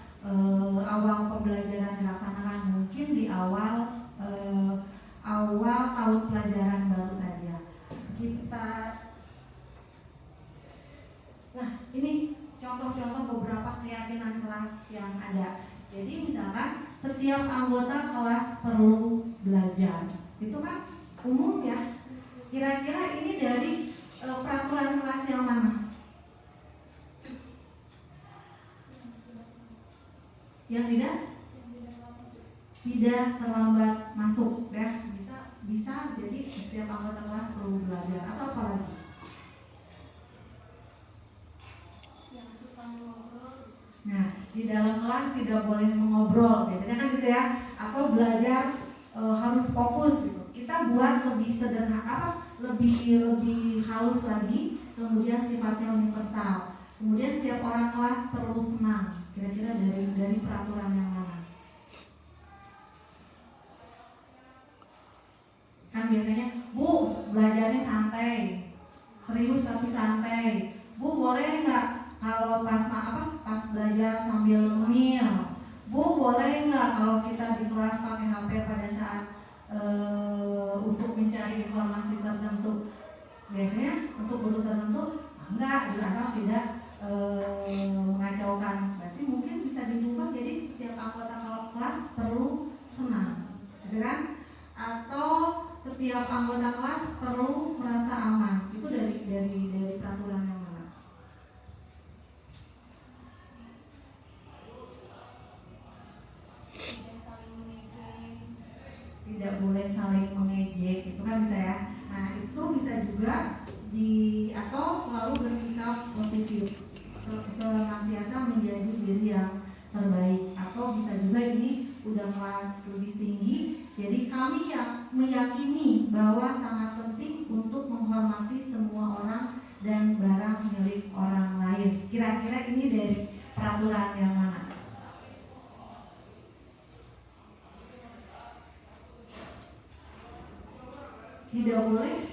awal pembelajaran dilaksanakan. Mungkin di awal tahun pelajaran baru saja. Nah, ini contoh-contoh beberapa keyakinan kelas yang ada. Jadi misalkan setiap anggota kelas perlu belajar. Itu kan umum ya. Kira-kira ini dari peraturan kelas yang mana? Yang tidak terlambat masuk ya, bisa jadi setiap anggota kelas perlu belajar. Atau apa lagi? Yang suka ngobrol. Nah, di dalam kelas tidak boleh mengobrol, biasanya kan gitu ya. Atau belajar harus fokus gitu. Kita buat lebih sederhana, lebih halus lagi, kemudian sifatnya universal. Kemudian setiap orang kelas perlu senang. Kira-kira dari peraturan yang mana? Kan biasanya, Bu, belajarnya santai, serius tapi santai. Bu, boleh nggak kalau pas belajar sambil ngemil? Bu, boleh nggak kalau kita di kelas pakai HP pada saat untuk mencari informasi tertentu? Biasanya untuk guru tertentu enggak, asal tidak mengacaukan. Berarti mungkin bisa dirubah jadi setiap anggota kelas perlu senang, gitu kan? Atau setiap anggota kelas perlu merasa aman. Itu dari peraturan yang mana? Tidak boleh saling mengejek, itu kan bisa ya. Nah, itu bisa juga atau selalu bersikap positif, senantiasa menjadi diri yang terbaik. Atau bisa juga ini udah kelas lebih tinggi, jadi kami yang meyakini bahwa sangat penting untuk menghormati semua orang dan barang milik orang lain. Kira-kira ini dari peraturan yang mana? Tidak boleh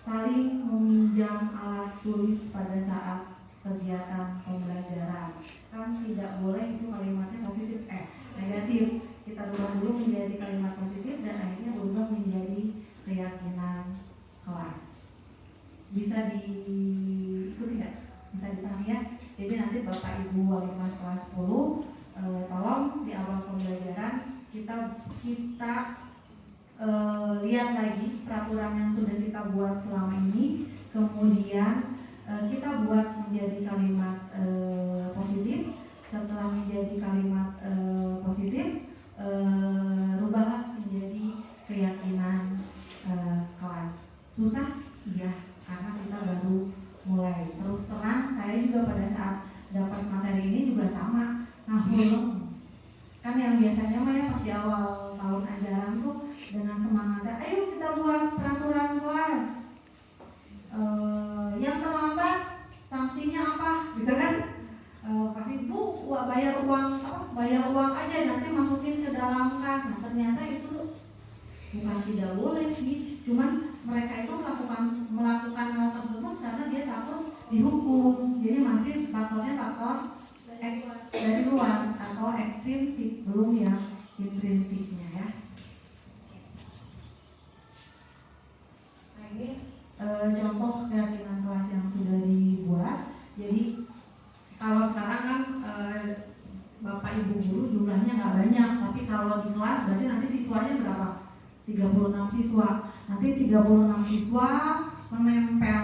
saling meminjam alat tulis pada saat kegiatan pembelajaran. Kan tidak boleh, itu kalimatnya positif, negatif. Kita ubah dulu menjadi kalimat positif dan akhirnya berubah menjadi keyakinan kelas. Bisa diikuti nggak? Bisa dipahami ya? Jadi nanti Bapak Ibu wali kelas 10 tolong di awal pembelajaran kita lihat lagi peraturan yang sudah kita buat selama ini, kemudian kita buat menjadi kalimat positif. Setelah menjadi kalimat positif, rubahlah menjadi keyakinan kelas. Susah? Iya, karena kita baru mulai. Terus terang, saya juga pada saat dapat materi ini juga sama, ngahuleng. Kan yang biasanya mah ya di awal tahun ajaran tuh dengan semangatnya, ayo kita buat peraturan kelas. Yang terlambat sanksinya apa, gitu kan? Pasti bu, bayar uang aja nanti masukin ke dalam kas. Nah ternyata itu bukan tidak boleh sih, cuman mereka itu melakukan hal tersebut karena dia takut dihukum. Jadi masih faktornya faktor dari luar atau ekstrinsik, belum yang intrinsiknya ya. Nah ini contoh keyakinan kelas yang sudah dibuat. Jadi kalau sekarang kan Bapak Ibu guru jumlahnya nggak banyak, tapi kalau di kelas berarti nanti siswanya berapa? 36 siswa. Nanti 36 siswa menempel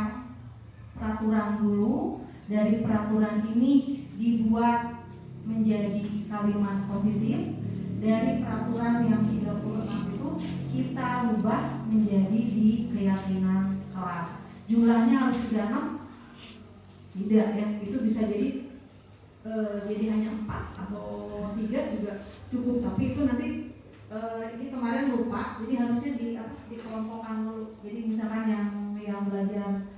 peraturan dulu. Dari peraturan ini dibuat menjadi kalimat positif. Dari peraturan yang 36 itu kita ubah menjadi di keyakinan kelas. Jumlahnya harus 36? Tidak ya, itu bisa jadi hanya 4 atau 3 juga cukup. Tapi itu nanti ini kemarin lupa, jadi harusnya dikelompokkan dulu. Jadi misalkan yang belajar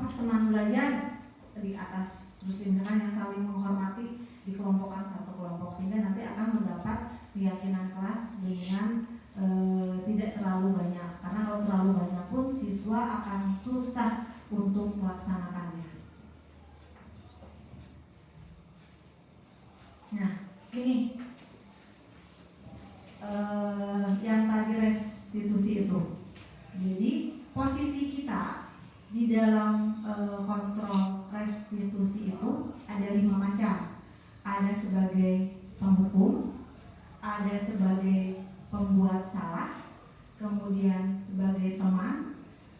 senang belajar di atas, terus misalkan yang saling menghormati dikelompokkan satu kelompok, sehingga nanti akan mendapat keyakinan kelas dengan tidak terlalu banyak. Karena kalau terlalu banyak pun siswa akan susah untuk melaksanakannya. Nah ini yang tadi restitusi itu. Jadi posisi kita di dalam kontrol restitusi itu ada 5 macam. Ada sebagai penghukum, ada sebagai pembuat salah, kemudian sebagai teman,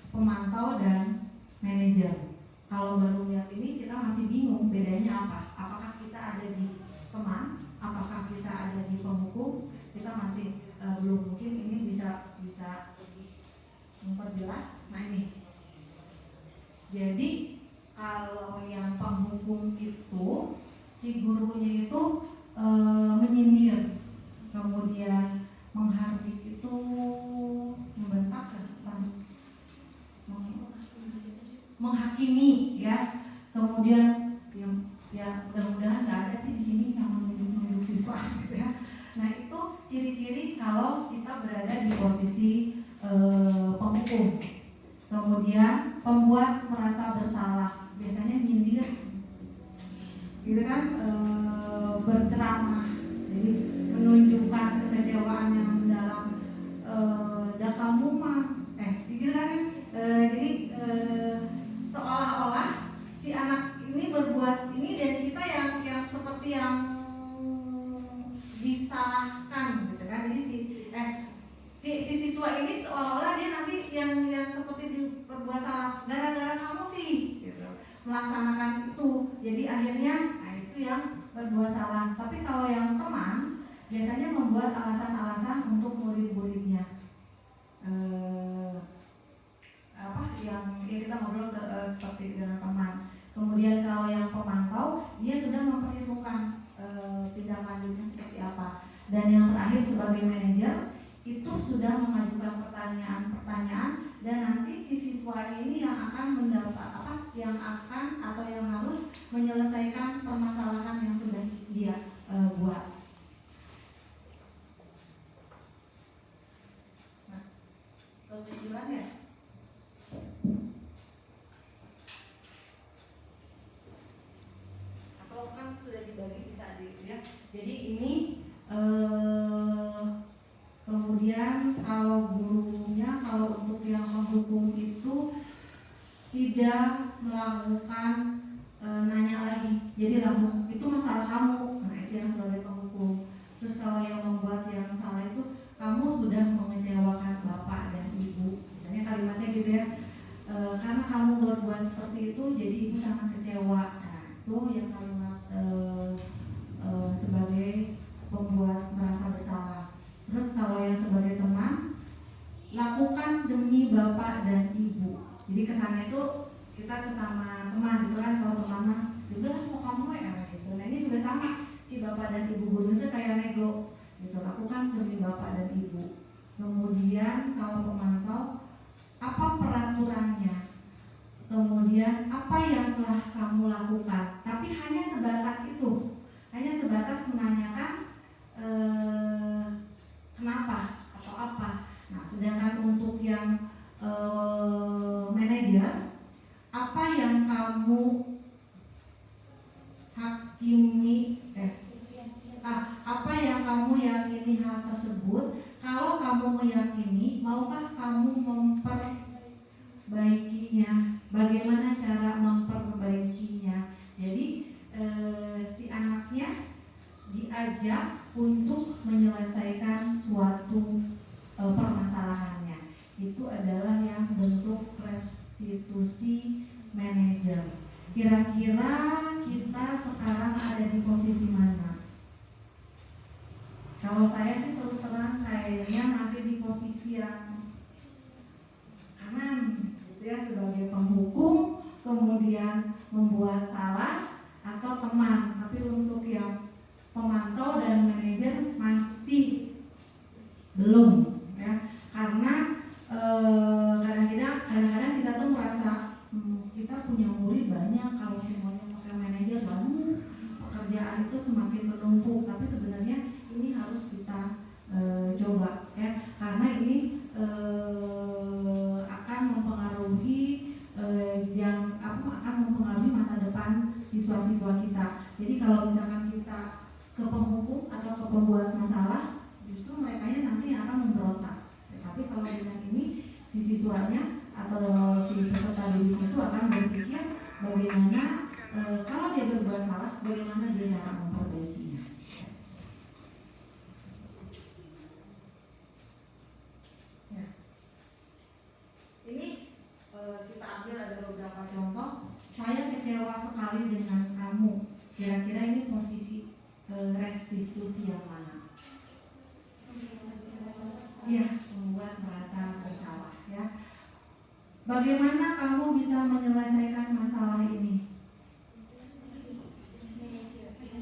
pemantau, dan manajer. Kalau baru lihat ini kita masih bingung bedanya apa. Apakah kita ada di teman, apakah kita ada di penghukum? Kita masih belum, mungkin ini bisa lebih memperjelas. Nah ini, jadi kalau yang penghukum itu si gurunya itu menyindir, kemudian menghardik itu membentak, menghakimi ya, kemudian ya mudah-mudahan nggak ada sih di sini yang menunjuk siswa gitu ya. Nah itu ciri-ciri kalau kita berada di posisi penghukum. Kemudian pembuat merasa bersalah, biasanya nyindir gitu kan, berceramah, jadi menunjukkan kekecewaan yang mendalam. Dah kamu mah gitu kan, jadi seolah-olah si anak ini berbuat ini dan kita yang seperti yang disalahkan gitu kan. Jadi si siswa ini seolah-olah dia nanti yang seperti berbuat salah gara-gara kamu sih gitu, melaksanakan itu. Jadi akhirnya itu yang berbuat salah. Tapi kalau yang teman biasanya membuat alasan-alasan untuk murid-muridnya. Yang kita ngobrol seperti dengan teman. Kemudian kalau yang pemantau, dia sudah memperhitungkan tindak lanjutnya seperti apa. Dan yang terakhir sebagai manajer itu sudah mengajukan pertanyaan-pertanyaan, dan nanti si siswa ini yang akan mendapat yang akan atau yang harus menyelesaikan permasalahan yang sudah dia buat. Nah, kesimpulan ya. Atau kan sudah dibagi bisa ya. Jadi ini kemudian kalau gurunya, kalau untuk yang menghukum itu tidak melakukan nanya lagi, jadi langsung itu masalah kamu. Nah itu yang sebagai penghukum. Jadi kesannya itu kita sesama teman gitu kan, kalau teman mah udah mau kamu ya gitu. Nah ini juga sama, si bapak dan ibu guru itu kayak nego gitu, aku kan demi bapak dan ibu. Kemudian kalau pemantau, apa peraturannya, kemudian apa yang telah kamu lakukan, tapi hanya sebatas itu, hanya sebatas menanyakan kenapa atau apa. Nah sedangkan untuk yang manajer, apa yang kamu hakimi, apa yang kamu yakini hal tersebut. Kalau kamu meyakini, maukah kamu memperbaikinya? Bagaimana cara memperbaikinya? Jadi si anaknya diajak untuk menyelesaikan suatu permasalahannya. Itu adalah yang bentuk restitusi manajer. Kira-kira kita sekarang ada di posisi mana? Kalau saya sih terus terang kayaknya masih di posisi yang kanan gitu ya, sebagai penghukum, kemudian membuat salah atau teman. Tapi untuk yang pemantau dan manajer masih belum ya, karena kadang-kadang kita tuh merasa kita punya murid banyak, kalau semuanya pakai manajer baru pekerjaan itu semakin menumpuk. Tapi sebenarnya ini harus kita coba ya, karena ini akan mempengaruhi akan mempengaruhi masa depan siswa-siswa kita. Jadi kalau misalkan kita ke penghukum atau ke pembuat masalah, justru mereka nanti akan memberontak. Tapi kalau dengan ini si siswanya atau si peserta didik itu akan berpikir bagaimana kalau dia berbuat salah, bagaimana dia cara memperbaikinya. Ya. Ini kita ambil ada beberapa contoh. Saya kecewa sekali dengan kamu. Kira-kira ini posisi restitusi yang mana? Ya, membuat merasa bersalah ya. Bagaimana kamu bisa menyelesaikan masalah ini?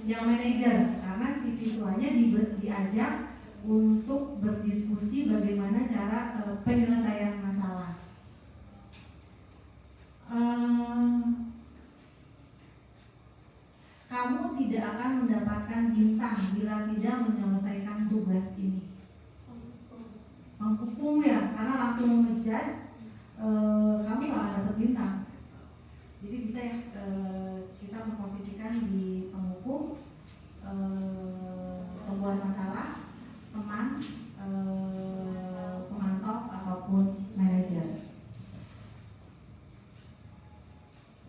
Yang manajer, karena si siswanya diajak untuk berdiskusi bagaimana cara penyelesaian masalah. Kamu tidak akan mendapatkan bintang bila tidak menyelesaikan tugas ini. Menghukum ya, karena langsung ngejudge, kamu gak akan dapat bintang. Jadi bisa ya kita memposisikan di penghukum, pembuat masalah, teman, pemantau ataupun manajer.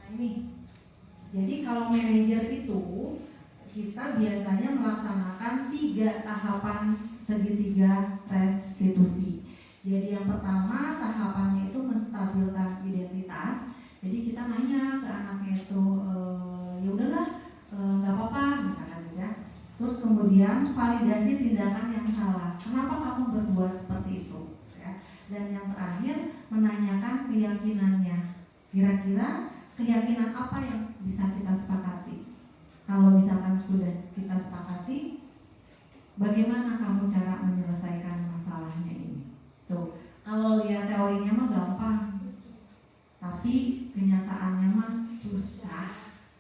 Nah ini, jadi kalau manajer itu kita biasanya melaksanakan 3 tahapan segitiga restitusi. Jadi yang pertama tahapannya itu menstabilkan identitas. Jadi kita nanya ke anaknya itu, ya udahlah, nggak apa-apa, misalkan aja. Terus kemudian validasi tindakan yang salah. Kenapa kamu berbuat seperti itu? Ya. Dan yang terakhir menanyakan keyakinannya. Kira-kira keyakinan apa yang bisa kita sepakati? Kalau misalkan sudah kita sepakati, bagaimana kamu cara menyelesaikan masalahnya ini? Tuh, kalau lihat teorinya mah gampang, tapi kenyataannya mah susah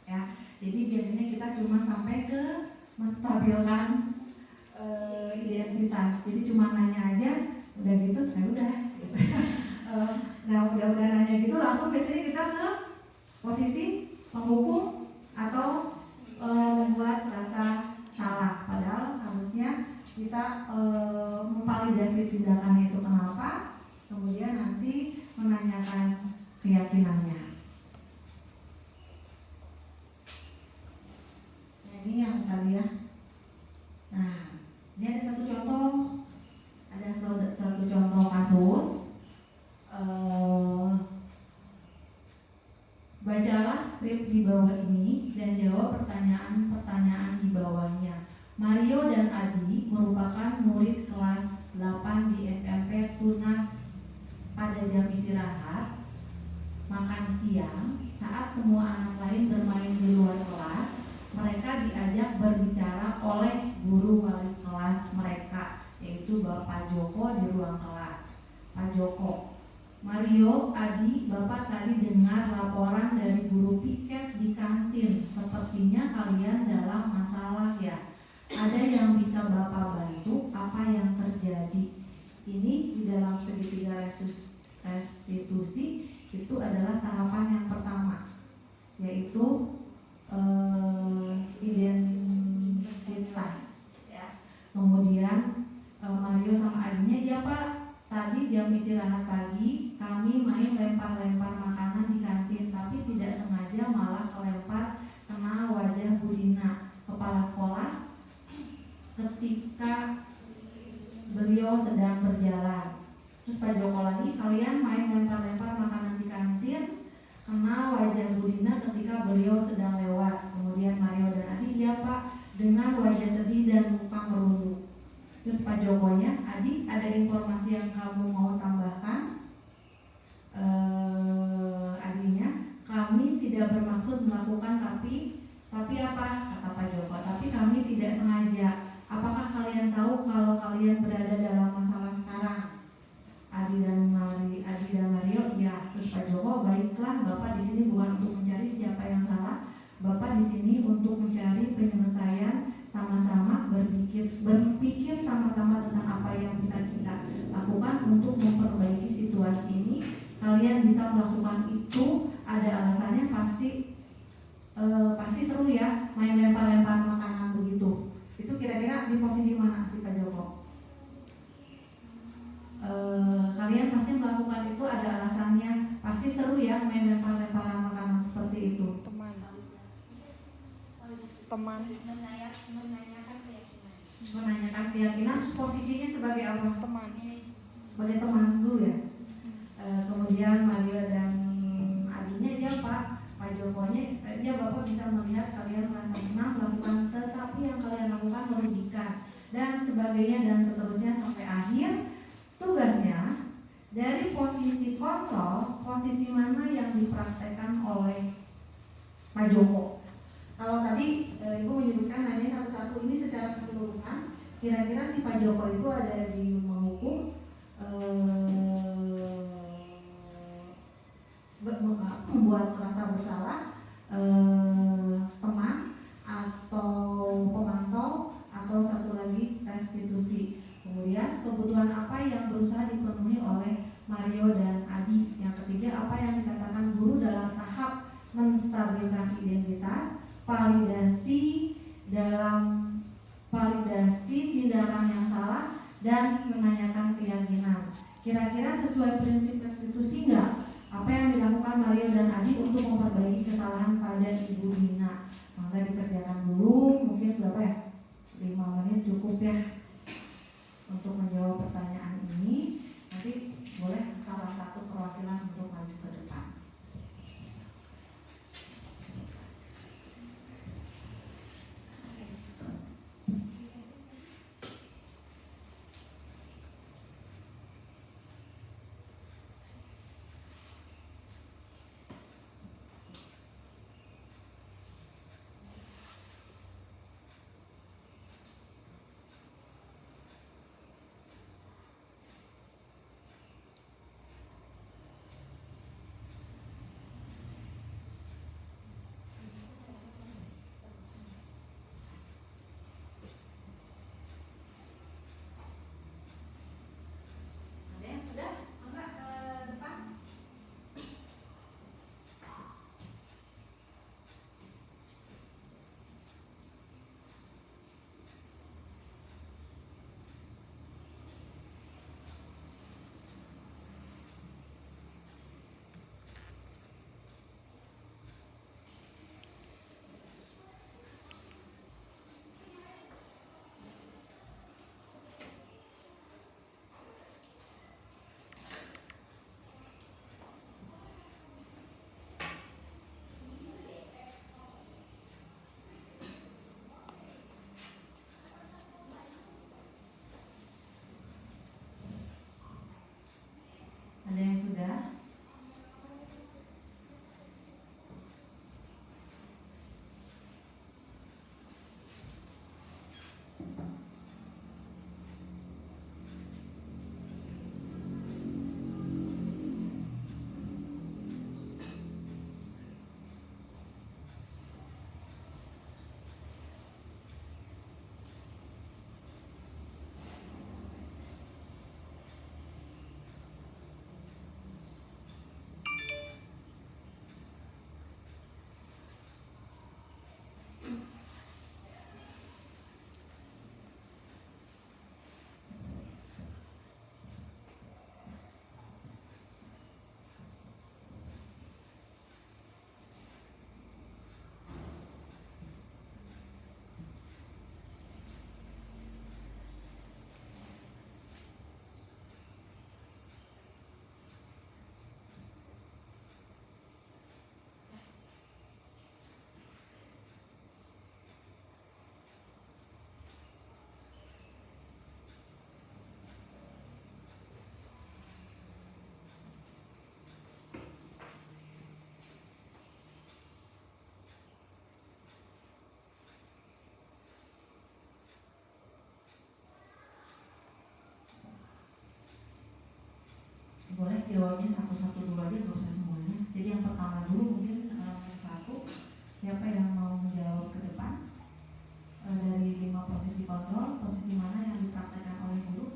ya. Jadi biasanya kita cuma sampai ke menstabilkan identitas. Jadi cuma nanya aja, udah gitu, ya udah. Nah udah nanya gitu, langsung biasanya kita ke posisi penghukum atau membuat rasa salah. Padahal harusnya kita memvalidasi tindakannya itu kenapa, kemudian nanti menanyakan keyakinannya. Nah ini yang tadi ya. Nah ini ada satu contoh kasus. Bacalah skrip di bawah ini dan jawab pertanyaan-pertanyaan di bawahnya. Mario dan Adi merupakan murid kelas 8 di SMP Tunas. Pada jam istirahat, siang, saat semua anak lain bermain di luar kelas, mereka diajak berbicara oleh guru wali kelas mereka, yaitu Bapak Joko di ruang kelas. Pak Joko, Mario, Adi, Bapak tadi dengar laporan dari guru piket di kantin. Sepertinya kalian dalam masalah ya. Ada yang bisa Bapak bantu? Apa yang terjadi? Ini di dalam segitiga restitusi itu adalah tahapan yang pertama, yaitu identitas ya. Kemudian Mario sama Adinya, ya Pak, tadi jam istirahat pagi kami main lempar-lempar makanan di kantin, tapi tidak sengaja malah kelempar kena wajah Bu Dina, kepala sekolah, ketika beliau sedang berjalan. Terus Pak Joko lagi, kalian main lempar-lempar makanan di kantin, kena wajah Bu Dina ketika beliau sedang lewat. Kemudian Mario dan Adi, ya Pak, dengan wajah sedih dan muka merunduk. Terus Pak Jokonya, Adi, ada informasi yang kamu mau tambahkan? Adinya, kami tidak bermaksud melakukan tapi apa? Kata Pak Joko, tapi kami tidak sengaja. Apakah kalian tahu kalau kalian berada dalam masalah sekarang? Adi dan Mario, ya. Terus Pak Joko, baiklah, Bapak di sini bukan untuk mencari siapa yang salah. Bapak di sini untuk mencari penyelesaian, sama-sama berpikir sama-sama tentang apa yang bisa kita lakukan untuk memperbaiki situasi ini. Kalian bisa melakukan itu, ada alasannya, pasti seru ya, main lempar-lempar makanan begitu. Itu kira-kira di posisi mana sih Pak Joko? Kalian pasti melakukan itu ada alasannya, pasti seru ya main lempar-lemparan makanan seperti itu. Teman menanyakan keyakinan, terus posisinya sebagai apa? Sebagai teman dulu ya. Kemudian Mario dan Adinya, ya Pak Jokonya, ya Bapak bisa melihat kalian merasa senang melakukan, tetapi yang kalian lakukan merugikan dan sebagainya dan seterusnya sampai akhir. Tugasnya dari posisi kontrol, posisi mana yang dipraktekkan oleh Pak Joko. Kalau tadi Ibu menyebutkan hanya satu-satu, ini secara keseluruhan, kira-kira si Pak Joko itu ada di menghukum, membuat rasa bersalah teman atau pemantau, atau satu lagi restitusi. Kemudian kebutuhan apa yang berusaha dipenuhi oleh Mario dan Adi. Yang ketiga, apa yang dikatakan guru dalam tahap menstabilkan identitas, validasi tindakan yang salah, dan menanyakan keyakinan. Kira-kira sesuai prinsip restitusi enggak apa yang dilakukan Mario dan Adi untuk memperbaiki kesalahan pada Ibu Dina? Maka dikerjakan dulu, mungkin berapa ya? 5 menit cukup ya untuk menjawab pertanyaan ini. Nanti boleh salah satu perwakilan untuk maju ke depan. boleh jawabnya satu-satu dulu aja, nggak usah semuanya. Jadi yang pertama dulu mungkin satu, siapa yang mau menjawab ke depan? Dari 5 posisi kontrol, posisi mana yang dipraktekkan oleh guru?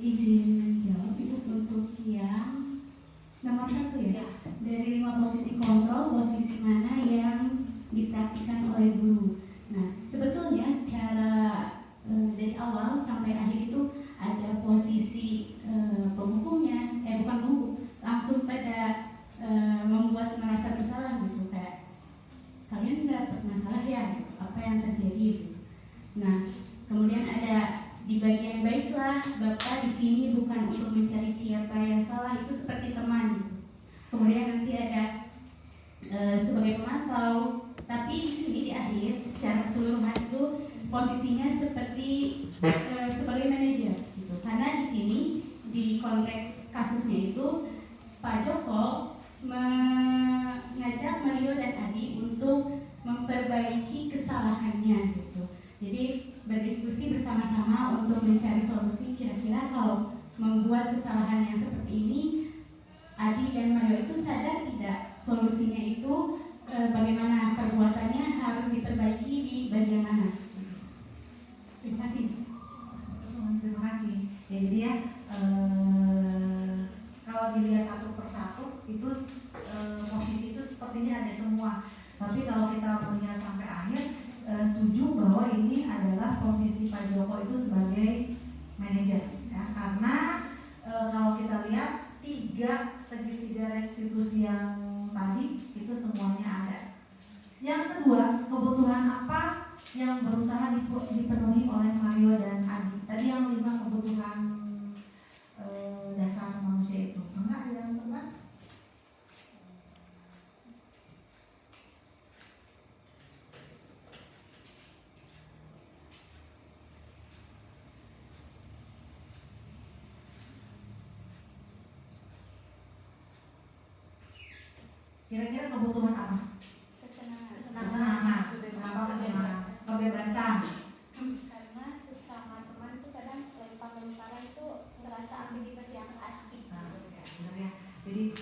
Izin menjawab Ibu untuk yang nomor 1 ya. Dari 5 posisi kontrol, posisi mana yang dipraktikkan oleh guru. Nah, sebetulnya secara dari awal sampai akhir itu ada posisi penghukumnya, bukan penghukum, langsung pada membuat merasa bersalah gitu, kayak kalian dapat masalah ya, gitu, apa yang terjadi gitu. Nah, kemudian ada di bagian baiklah, Bapak di sini bukan untuk mencari siapa yang salah, itu seperti teman gitu. Kemudian nanti ada sebagai pemantau, tapi di sini di akhir secara keseluruhan itu posisinya seperti sebagai manajer gitu. Karena di sini di konteks kasusnya itu Pak Joko mengajak Mario dan Adi untuk memperbaiki kesalahannya gitu. Jadi berdiskusi bersama-sama untuk mencari solusi, kira-kira kalau membuat kesalahan yang seperti ini, Adi dan Mario itu sadar tidak solusinya itu bagaimana perbuatannya harus diperbaiki di bagian mana. Terima kasih. Terima kasih. Ya, jadi ya kalau dilihat satu persatu itu posisi itu sepertinya ada semua. Tapi kalau kita melihat sampai akhir, setuju bahwa ini adalah posisi Pak Joko itu sebagai manajer, ya, karena kalau kita lihat segitiga restitusi yang tadi itu semuanya ada. Yang kedua, kebutuhan apa yang berusaha dipenuhi oleh Mario dan Adi? Tadi yang 5 kebutuhan dasar manusia itu. Enggak ada yang tepat? Kira-kira kebutuhan apa? Kesenangan. Kenapa kesenangan? Kebebasan. Karena sesama teman itu kadang lempar-lemparan itu serasa aktivitas yang asik. Nah, ya, benar ya. Jadi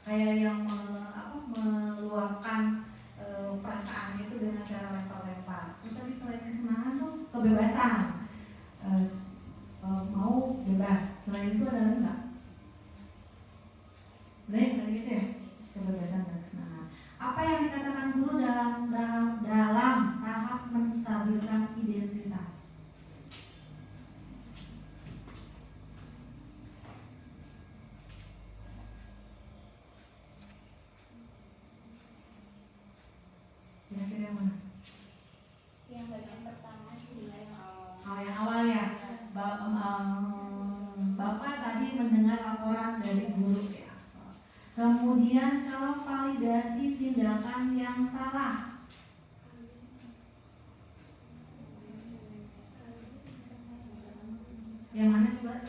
kayak yang meluapkan perasaannya itu dengan cara lempar-lempar. Terus tadi selain kesenangan tuh kebebasan. Mau bebas. Selain itu ada lagi nggak? Boleh kayak gitu ya? Kebebasan dan kesenangan. Apa yang dikatakan guru dalam tahap menstabilkan identitas? Kira-kira yang mana? Yang bagian pertama nilai Yang awal ya. Bapak tadi mendengar laporan dari guru ya. Kemudian kalau validasi tindakan yang salah, yang mana coba?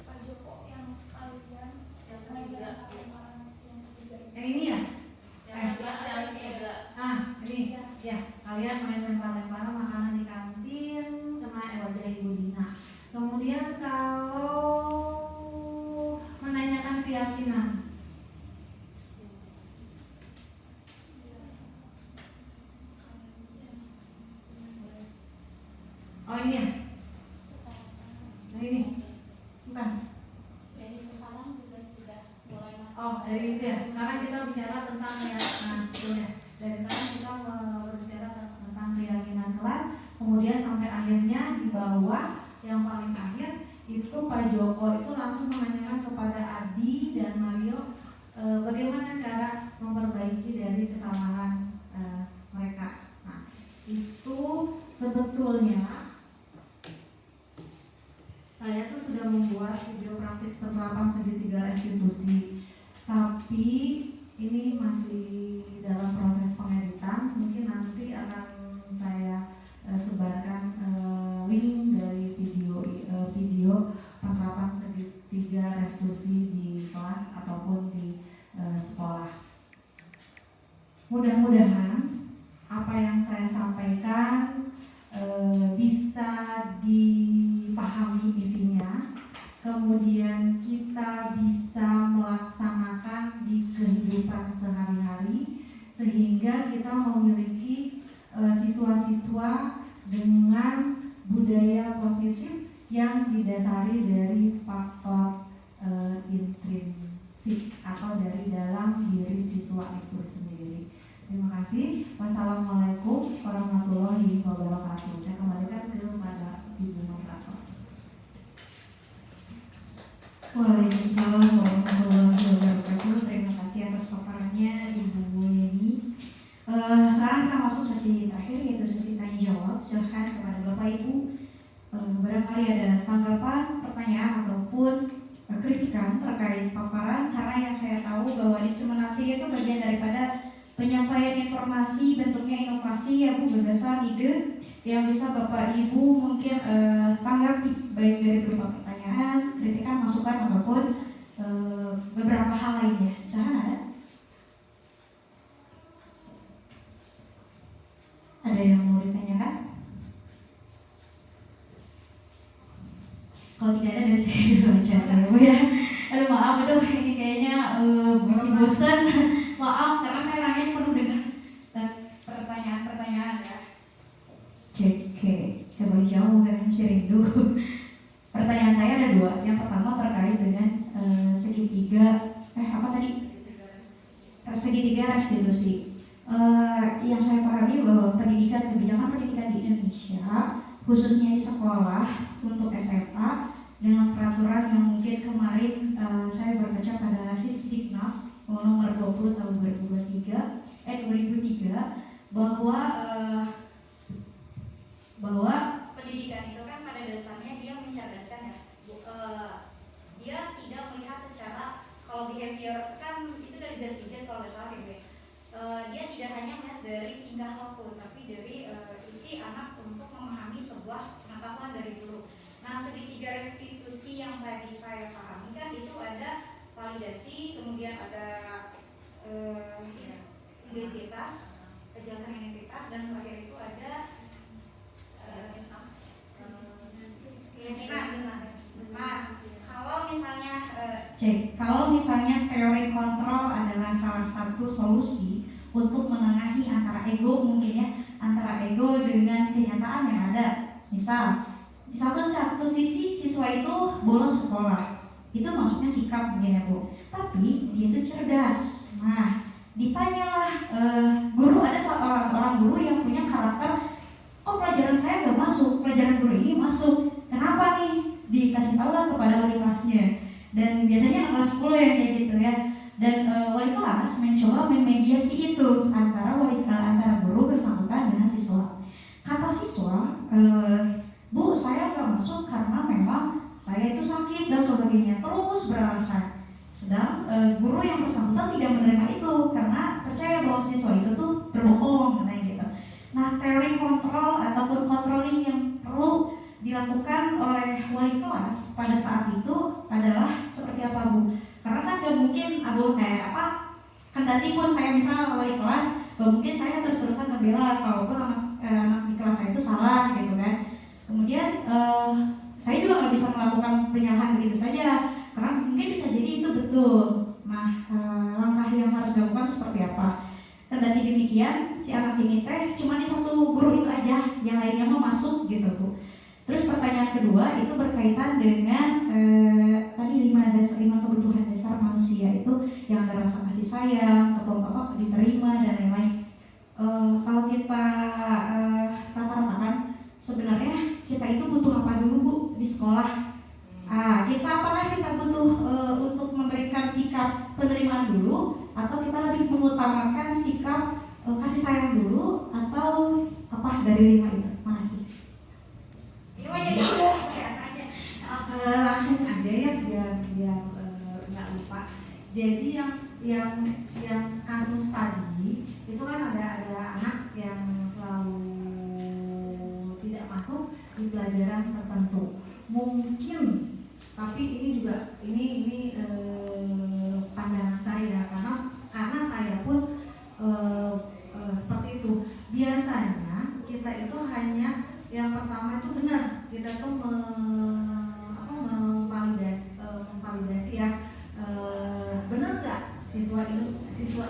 Pak Joko yang kalian Yang ketiga. Yang ini ya? Yang ketiga. Ini ya, kalian main lempar-lemparan makanan di kantin kena wajah Ibu Dina. Kemudian kalau menanyakan keyakinan, oh ini ya? Nah ini? Bukan? dari sekarang juga sudah mulai masuk. Oh dari itu ya? Sekarang kita bicara tentang keyakinan. Dari sekarang kita berbicara tentang keyakinan kelas. Kemudian sampai akhirnya di bawah yang paling akhir itu Pak Joko itu langsung menanyakan kepada Adi dan Mario bagaimana cara memperbaiki dari kesalahan mereka. Nah itu sebetulnya saya tuh sudah membuat video praktik penerapan segitiga restitusi, tapi ini masih dalam proses pengeditan. Mungkin nanti akan saya sebarkan link dari video penerapan segitiga restitusi di Mudah-mudahan apa yang saya sampaikan bisa dipahami isinya, kemudian kita bisa melaksanakan di kehidupan sehari-hari sehingga kita memiliki siswa-siswa dengan budaya positif yang didasari dari faktor intrinsik atau dari dalam diri siswa itu sendiri. Terima kasih. Wassalamualaikum warahmatullahi wabarakatuh. Saya kembalikan kepada Ibu moderator. Waalaikumsalam warahmatullahi wabarakatuh. Terima kasih atas paparannya Ibu Yeni. Sekarang kita masuk sesi terakhir, yaitu sesi tanya jawab. Silahkan kepada Bapak Ibu, barangkali ada tanggapan, pertanyaan ataupun kritikan terkait paparan, karena yang saya tahu bahwa diseminasi itu bagian daripada penyampaian informasi, bentuknya inovasi ya Bu, gagasan, ide yang bisa Bapak Ibu mungkin tanggapi baik dari berupa pertanyaan, kritikan, masukan ataupun beberapa hal lainnya. Silahkan ada? Ada yang mau ditanyakan? Kalau tidak ada dari saya dulu aja ya Bu ya. Aduh maaf, ini kayaknya masih bosan. Maaf karena saya nanya penuh dengan pertanyaan-pertanyaan ya. Cek, gak boleh jauh kan, saya rindu. Pertanyaan saya ada dua. Yang pertama terkait dengan segitiga segitiga restitusi. Yang saya pahami bahwa kebijakan pendidikan di Indonesia, khususnya di sekolah untuk SMA, dengan peraturan yang mungkin kemarin saya berbaca pada Sisdiknas nomor 20 tahun 2003 bahwa pendidikan itu kan pada dasarnya dia mencerdaskan ya. Dia tidak melihat secara, kalau behavior kan itu dari Zertiga kalau nggak salah ya. Dia tidak hanya melihat dari tingkah laku, tapi dari isi anak untuk memahami sebuah pengetahuan dari guru. Nah, segitiga restitusi yang tadi saya pahami kan itu ada validasi, kemudian ada identitas, kejelasan identitas, dan terakhir itu ada keyakinan. Nah, kalau misalnya teori kontrol adalah salah satu solusi untuk menengahi antara ego mungkin ya, antara ego dengan kenyataan yang ada. Misal di satu sisi siswa itu bolos sekolah, itu maksudnya sikap mungkin ya Bu, tapi dia itu cerdas. Nah, ditanyalah guru, ada seorang guru yang punya karakter, kok pelajaran saya gak masuk, pelajaran guru ini masuk, kenapa nih? Dikasih tahu lah kepada wali kelasnya, dan biasanya kelas 10 yang kayak gitu ya. Dan wali kelas mencoba memediasi itu antara guru bersangkutan dengan siswa. Kata siswa, Bu, saya gak masuk karena memang saya itu sakit dan sebagainya, terus beralasan. Sedang guru yang bersangkutan tidak menerima itu karena percaya bahwa siswa itu tuh berbohong, katanya gitu. Nah, teori kontrol ataupun controlling yang perlu dilakukan oleh wali kelas pada saat itu adalah seperti apa Bu? Karena kan gak mungkin kendati pun saya misalnya wali kelas, gak mungkin saya terus-terusan ngebela kalaupun anak di kelas saya itu salah gitu kan. Kemudian saya juga nggak bisa melakukan penyalahan begitu saja, karena mungkin bisa jadi itu betul. Nah, langkah yang harus dilakukan seperti apa? Kendati demikian, si anak ini cuma di satu guru itu aja, yang lainnya mau masuk gitu Bu. Terus pertanyaan kedua itu berkaitan dengan tadi 5 kebutuhan dasar manusia itu, yang ada rasa kasih sayang, diterima dan lain-lain. Kalau kita rata-ratakan, sebenarnya kita itu butuh apa dulu Bu di sekolah? Apakah kita butuh untuk memberikan sikap penerimaan dulu, atau kita lebih mengutamakan sikap kasih sayang dulu, atau apa dari 5 itu? Makasih. Langsung aja ya biar nggak lupa. Jadi yang kasus tadi itu kan ada anak yang selalu tidak masuk di pelajaran tertentu. Mungkin, tapi ini juga pandangan saya, karena saya pun kita itu hanya yang pertama itu benar, kita tuh memvalidasi ya, benar nggak siswa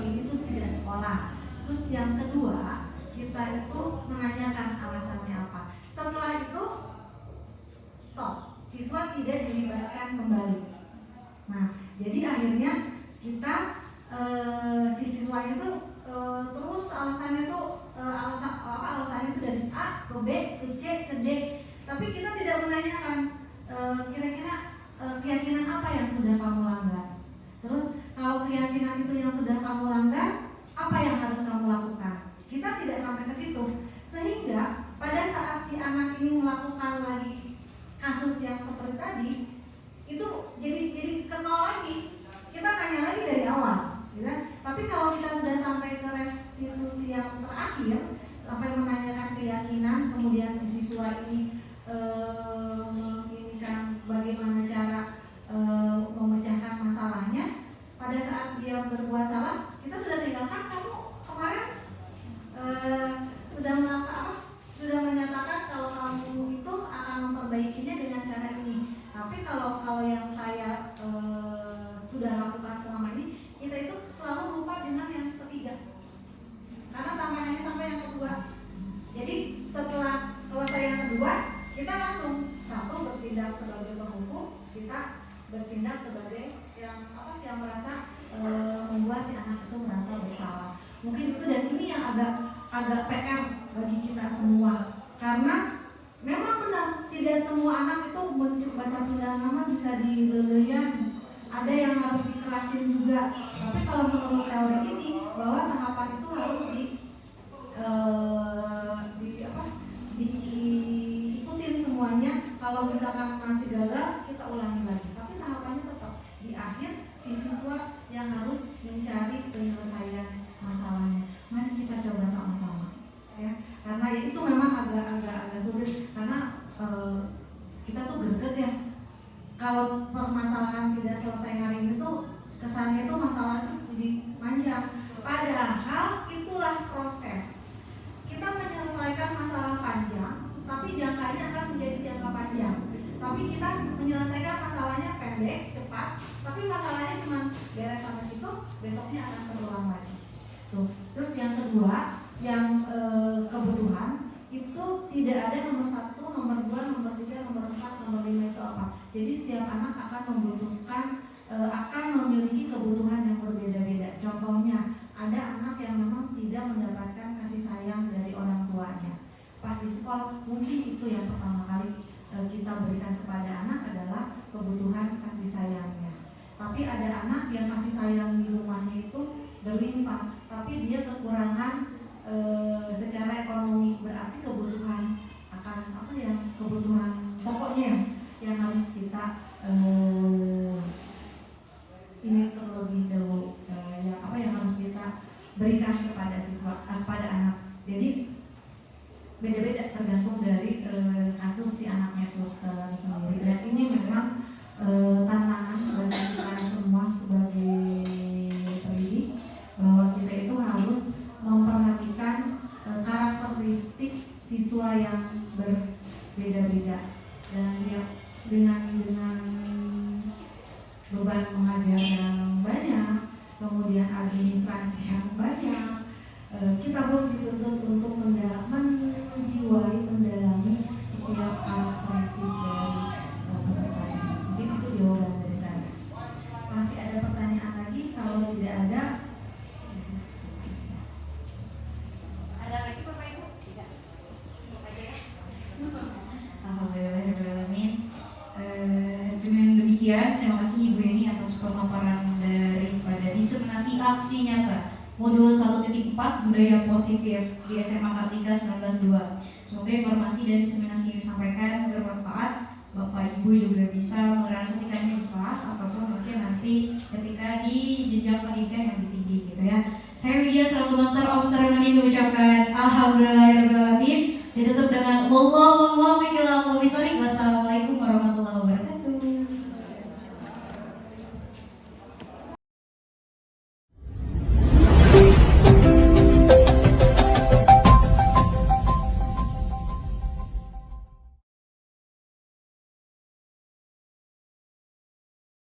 ini tuh tidak sekolah. Terus yang kedua, kita itu menanyakan alasannya apa. Setelah itu stop, siswa tidak dilibatkan kembali. Nah, jadi akhirnya kita si siswa itu terus alasannya itu alasannya itu dari A ke B ke C ke D, tapi kita tidak menanyakan kira-kira keyakinan apa yang sudah kamu langgar. Terus kalau keyakinan itu yang sudah kamu langgar, apa yang harus kamu lakukan? Kita tidak sampai ke situ, sehingga pada saat si anak ini melakukan lagi kasus yang seperti tadi, itu jadi kenal lagi. Kita tanya lagi dari awal, ya. Tapi kalau kita sudah sampai ke restitusi yang terakhir, sampai menanyakan keyakinan, kemudian si siswa ini menginginkan bagaimana cara memecahkan masalahnya. Pada saat dia berbuat salah, kita sudah tinggalkan, kamu kemarin sudah menyatakan kalau kamu itu akan memperbaikinya dengan cara ini. Tapi kalau yang saya sudah lakukan selama ini, kita itu selalu lupa dengan yang ketiga, karena sampai yang kedua. Jadi setelah selesai yang kedua, kita langsung satu bertindak sebagai penghukum, kita bertindak sebagai yang merasa membuat si anak itu merasa bersalah. Mungkin itu, dan ini yang agak PR bagi kita semua, karena memang benar tidak semua anak itu bahasa Sunda nama bisa dilelehan. Ada yang harus dikerasin juga. Tapi kalau menurut teori ini, bahwa tahapan itu harus diikutin semuanya. Kalau misalkan masih gagal, kita ulangi lagi. Tapi tahapannya tetap di akhir, si siswa yang harus mencari penyelesaian masalahnya. Mari kita coba sama-sama, ya. Karena ya itu memang agak sulit, karena kita tuh greget ya. Kalau permasalahan tidak selesai hari ini tuh kesannya itu masalah itu jadi panjang. Padahal itulah proses. Kita menyelesaikan masalah panjang, tapi jangkanya akan menjadi jangka panjang. Tapi kita menyelesaikan masalahnya pendek, cepat, tapi masalahnya cuma beres sampai situ, besoknya akan terulang lagi. Tuh. Terus yang kedua, yang kebutuhan itu tidak ada nomor 1, nomor 2, nomor 3, nomor 4, nomor 5 itu apa. Jadi setiap anak akan membutuhkan, akan memiliki kebutuhan yang berbeda-beda. Contohnya, ada anak yang memang tidak mendapatkan kasih sayang dari orang tuanya. Pas di sekolah, mungkin itu yang pertama kali kita berikan kepada anak adalah kebutuhan kasih sayangnya. Tapi ada anak yang kasih sayang di rumahnya itu berlimpah, tapi dia kekurangan secara ekonomi, berarti kebutuhan akan kebutuhan pokoknya yang harus kita ini terlebih dahulu yang harus kita berikan kepada siswa, kepada anak. Jadi beda-beda tergantung dari kasus si anaknya itu tersendiri. Dan ini memang tantangan bagi kita semua sebagai pendidik, bahwa kita itu harus memperhatikan karakteristik siswa yang berbeda-beda, dan ya dengan beban mengajar yang banyak, kemudian administrasi yang banyak, kita pun dituntut untuk menjiwai, mendalami setiap karakteristik dari peserta ini. Mungkin itu jawaban dari saya. Masih ada pertanyaan lagi? Kalau tidak ada, Ada lagi Bapak Ibu? Tidak. Aja ya. Alhamdulillahirrahmanirrahim. Dengan demikian, terima kasih Ibu Yeni atas pemaparan daripada diseminasi aksi nyata modul 1.4 budaya positif di SMA Kartika 1902. Semoga informasi dan diseminasi yang disampaikan bermanfaat. Bapak Ibu juga bisa merealisasikannya di kelas ataupun mungkin nanti ketika di jenjang pendidikan yang lebih tinggi gitu ya. Saya Widya selaku Master of Ceremony mengucapkan alhamdulillahirrahmanirrahim. Ditutup dengan wallahu a'lam bishawab. Wassalamualaikum